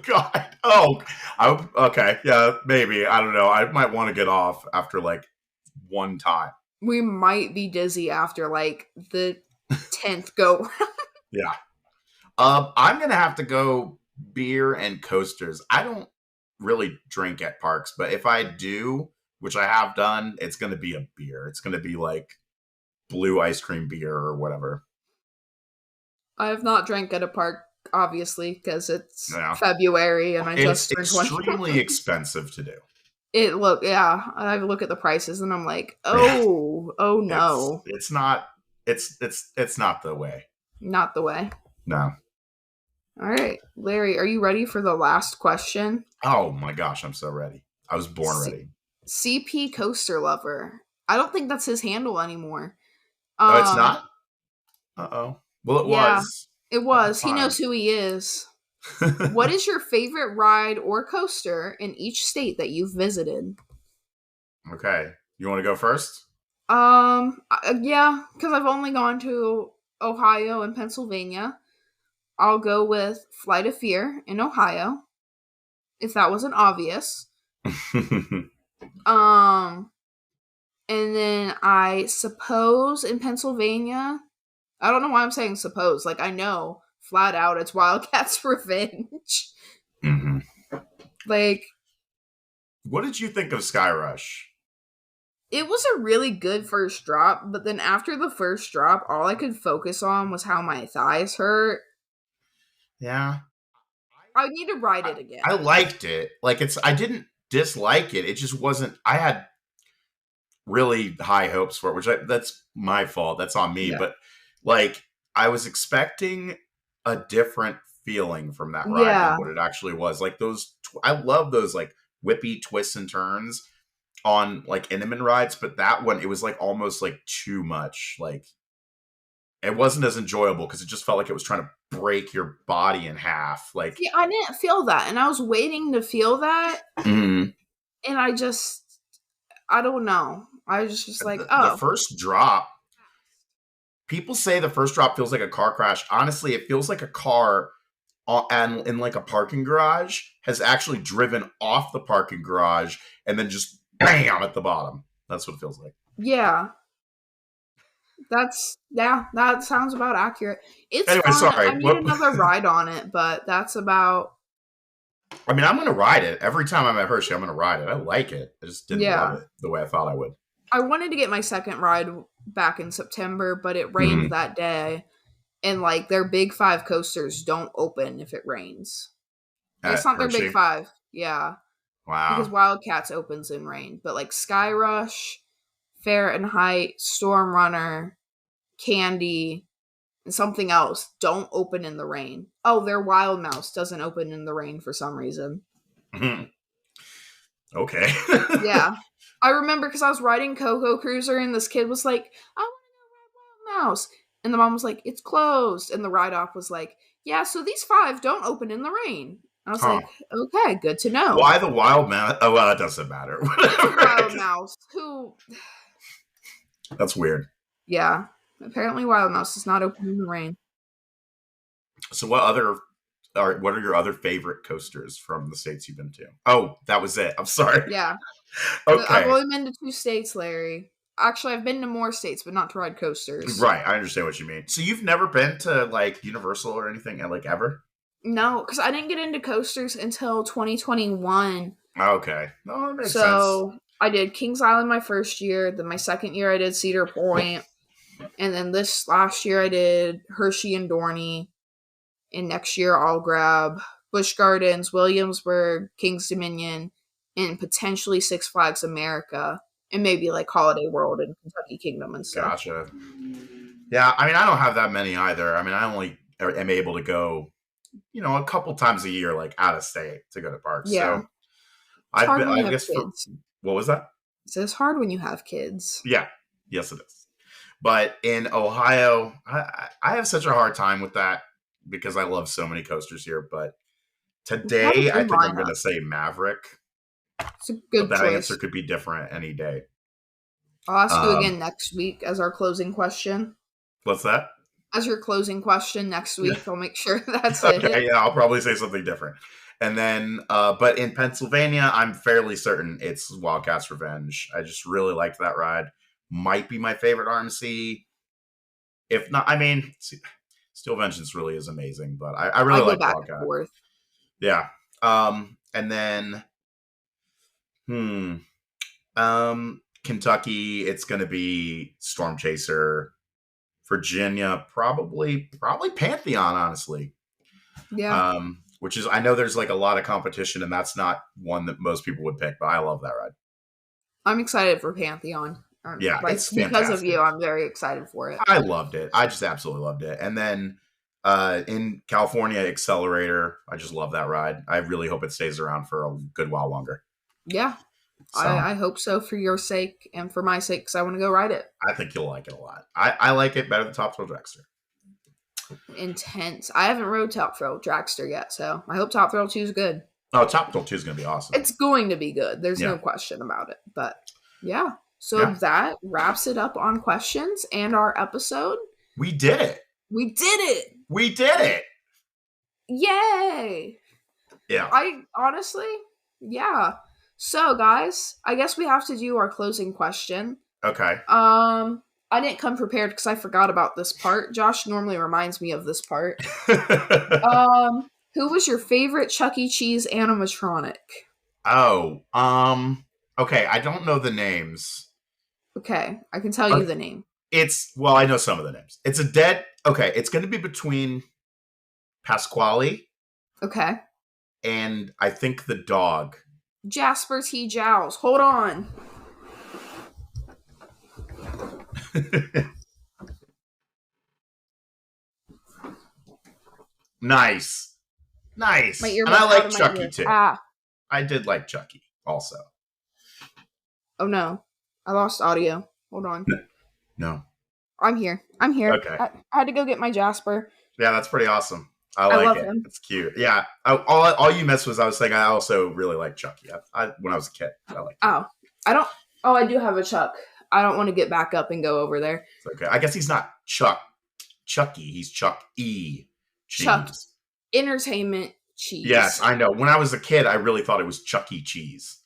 God. Okay. Yeah, maybe. I don't know. I might want to get off after, like, one time. We might be dizzy after, like, the 10th go. Yeah. I'm going to have to go beer and coasters. I don't really drink at parks, but if I do, which I have done, it's going to be a beer. It's going to be like blue ice cream beer or whatever. I have not drank at a park, obviously, because it's February and I just turned 21. It's extremely expensive to do. I look at the prices and I'm like, oh no. It's not the way. Not the way. No. All right, Larry, are you ready for the last question? Oh my gosh, I'm so ready. I was born ready. CP Coaster Lover. I don't think that's his handle anymore. Oh, it's not? Uh-oh. Well, it was. It was. He knows who he is. What is your favorite ride or coaster in each state that you've visited? Okay. You want to go first? Yeah, because I've only gone to Ohio and Pennsylvania. I'll go with Flight of Fear in Ohio, if that wasn't obvious. And then I suppose in Pennsylvania, I don't know why I'm saying suppose. Like, I know flat out it's Wildcats Revenge. Mm-hmm. Like, what did you think of Sky Rush? It was a really good first drop, but then after the first drop, all I could focus on was how my thighs hurt. Yeah. I need to ride it again. I liked it. Like, I didn't dislike it. It just wasn't, I had really high hopes for it, which that's my fault. That's on me. Yeah. But like, I was expecting a different feeling from that ride than what it actually was. Like I love those like whippy twists and turns on like Intamin rides, but that one, it was like almost like too much. Like, it wasn't as enjoyable because it just felt like it was trying to break your body in half. Like, yeah, I didn't feel that, and I was waiting to feel that, and I don't know. I was just like, the first drop. People say the first drop feels like a car crash. Honestly, it feels like a car and in like a parking garage has actually driven off the parking garage and then just bam at the bottom. That's what it feels like. Yeah. That sounds about accurate. It's anyway, fun. Sorry. I need another ride on it, but that's about... I mean, I'm going to ride it. Every time I'm at Hershey, I'm going to ride it. I like it. I just didn't love it the way I thought I would. I wanted to get my second ride back in September, but it rained that day. And, like, their Big 5 coasters don't open if it rains. It's not their Big 5. Yeah. Wow. Because Wildcats opens in rain. But, like, Sky Rush, Fahrenheit, Storm Runner, Candy, and something else don't open in the rain. Oh, their Wild Mouse doesn't open in the rain for some reason. Okay. Yeah. I remember because I was riding Coco Cruiser and this kid was like, I want to go ride Wild Mouse. And the mom was like, it's closed. And the ride-off was like, yeah, so these 5 don't open in the rain. I was like, okay, good to know. Why the Wild Mouse? Oh, well, it doesn't matter. Wild Mouse. Who? That's weird. Yeah. Apparently Wild Mouse is not open in the rain. So what are your other favorite coasters from the states you've been to? Oh, that was it. I'm sorry. Yeah. Okay. I've only been to 2 states, Larry. Actually, I've been to more states, but not to ride coasters. Right. I understand what you mean. So you've never been to, like, Universal or anything, like, ever? No, because I didn't get into coasters until 2021. Okay. No, that makes sense. So I did Kings Island my first year. Then my second year I did Cedar Point. And then this last year I did Hershey and Dorney. And next year I'll grab Busch Gardens, Williamsburg, Kings Dominion, and potentially Six Flags America. And maybe like Holiday World and Kentucky Kingdom and stuff. Gotcha. Yeah, I mean, I don't have that many either. I mean, I only am able to go, a couple times a year, like out of state to go to parks. Yeah. So I guess what was that? It's hard when you have kids. Yeah. Yes, it is. But in Ohio, I have such a hard time with that because I love so many coasters here. But today, I think I'm going to say Maverick. It's a good choice. That answer could be different any day. I'll ask you again next week as our closing question. What's that? As your closing question next week, I'll make sure that's it. Yeah, I'll probably say something different. And then, but in Pennsylvania, I'm fairly certain it's Wildcats Revenge. I just really liked that ride. Might be my favorite RMC. If not, I mean, Steel Vengeance really is amazing, but I really like Wildcat. Yeah. And then, Kentucky, it's going to be Storm Chaser. Virginia, probably Pantheon, honestly. Yeah. Which is, I know there's like a lot of competition, and that's not one that most people would pick, but I love that ride. I'm excited for Pantheon. Yeah, it's because of you. I'm very excited for it. I loved it. I just absolutely loved it. And then in California, Accelerator, I just love that ride. I really hope it stays around for a good while longer. Yeah. So, I hope so for your sake and for my sake because I want to go ride it. I think you'll like it a lot. I like it better than Top Thrill Dragster. Intense. I haven't rode Top Thrill Dragster yet, so I hope Top Thrill 2 is good. Oh, Top Thrill 2 is going to be awesome. It's going to be good. There's no question about it. But yeah. So that wraps it up on questions and our episode. We did it. We did it. We did it. Yay. Yeah. Yeah. So, guys, I guess we have to do our closing question. Okay. I didn't come prepared because I forgot about this part. Josh normally reminds me of this part. Who was your favorite Chuck E. Cheese animatronic? Oh, okay. I don't know the names. Okay, I can tell you the name. I know some of the names. It's it's going to be between Pasquale. Okay. And I think the dog. Jasper T. Jowls. Hold on. Nice. And I like Chucky too. Ah. I did like Chucky also. Oh no. I lost audio. Hold on. No. I'm here. Okay. I had to go get my Jasper. Yeah, that's pretty awesome. I like it. Him. It's cute. Yeah. All you missed was I was saying I also really like Chucky. When I was a kid, I liked it. I do have a Chuck. I don't want to get back up and go over there. It's okay. I guess he's not Chucky. He's Chuck E. Cheese. Chuck Entertainment Cheese. Yes, I know. When I was a kid, I really thought it was Chuck E. Cheese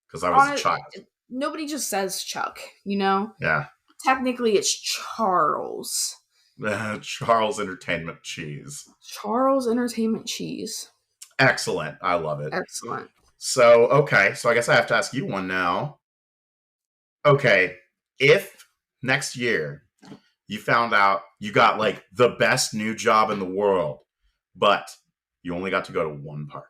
because I was a child. Nobody just says Chuck, you know? Yeah. Technically, it's Charles. Charles Entertainment Cheese. Charles Entertainment Cheese. Excellent. I love it. Excellent. So, okay. So I guess I have to ask you one now. okay, if next year you found out you got like the best new job in the world, but you only got to go to one park.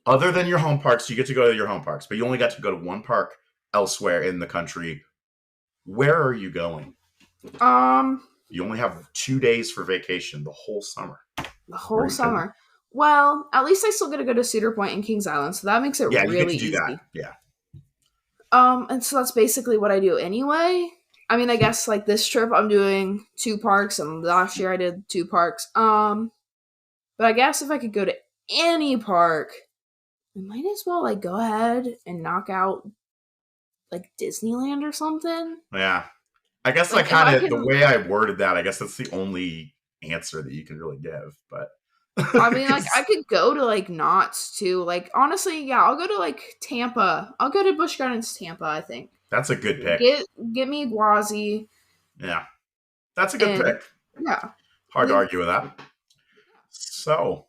Other than your home parks, you get to go to your home parks, but you only got to go to one park elsewhere in the country. Where are you going? You only have 2 days for vacation the whole summer. The whole summer. Well, at least I still get to go to Cedar Point and Kings Island, so that makes it really you get to do easy. That. Yeah. And so that's basically what I do anyway. I mean, I guess like this trip I'm doing 2 parks, and last year I did 2 parks. But I guess if I could go to any park, I might as well like go ahead and knock out like Disneyland or something. Yeah. I guess like kind of the way I worded that, I guess that's the only answer that you can really give. But I mean, like I could go to like Knott's too. Like honestly, yeah, I'll go to like Tampa. I'll go to Busch Gardens, Tampa. I think that's a good pick. Get me Iguazi. Yeah, that's a good pick. Yeah, hard to argue with that. So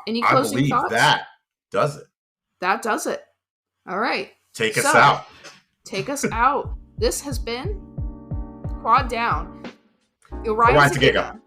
any closing thoughts? That does it. That does it. All right. Take us out. Take us out. This has been Quad Down. Orion's GIGA.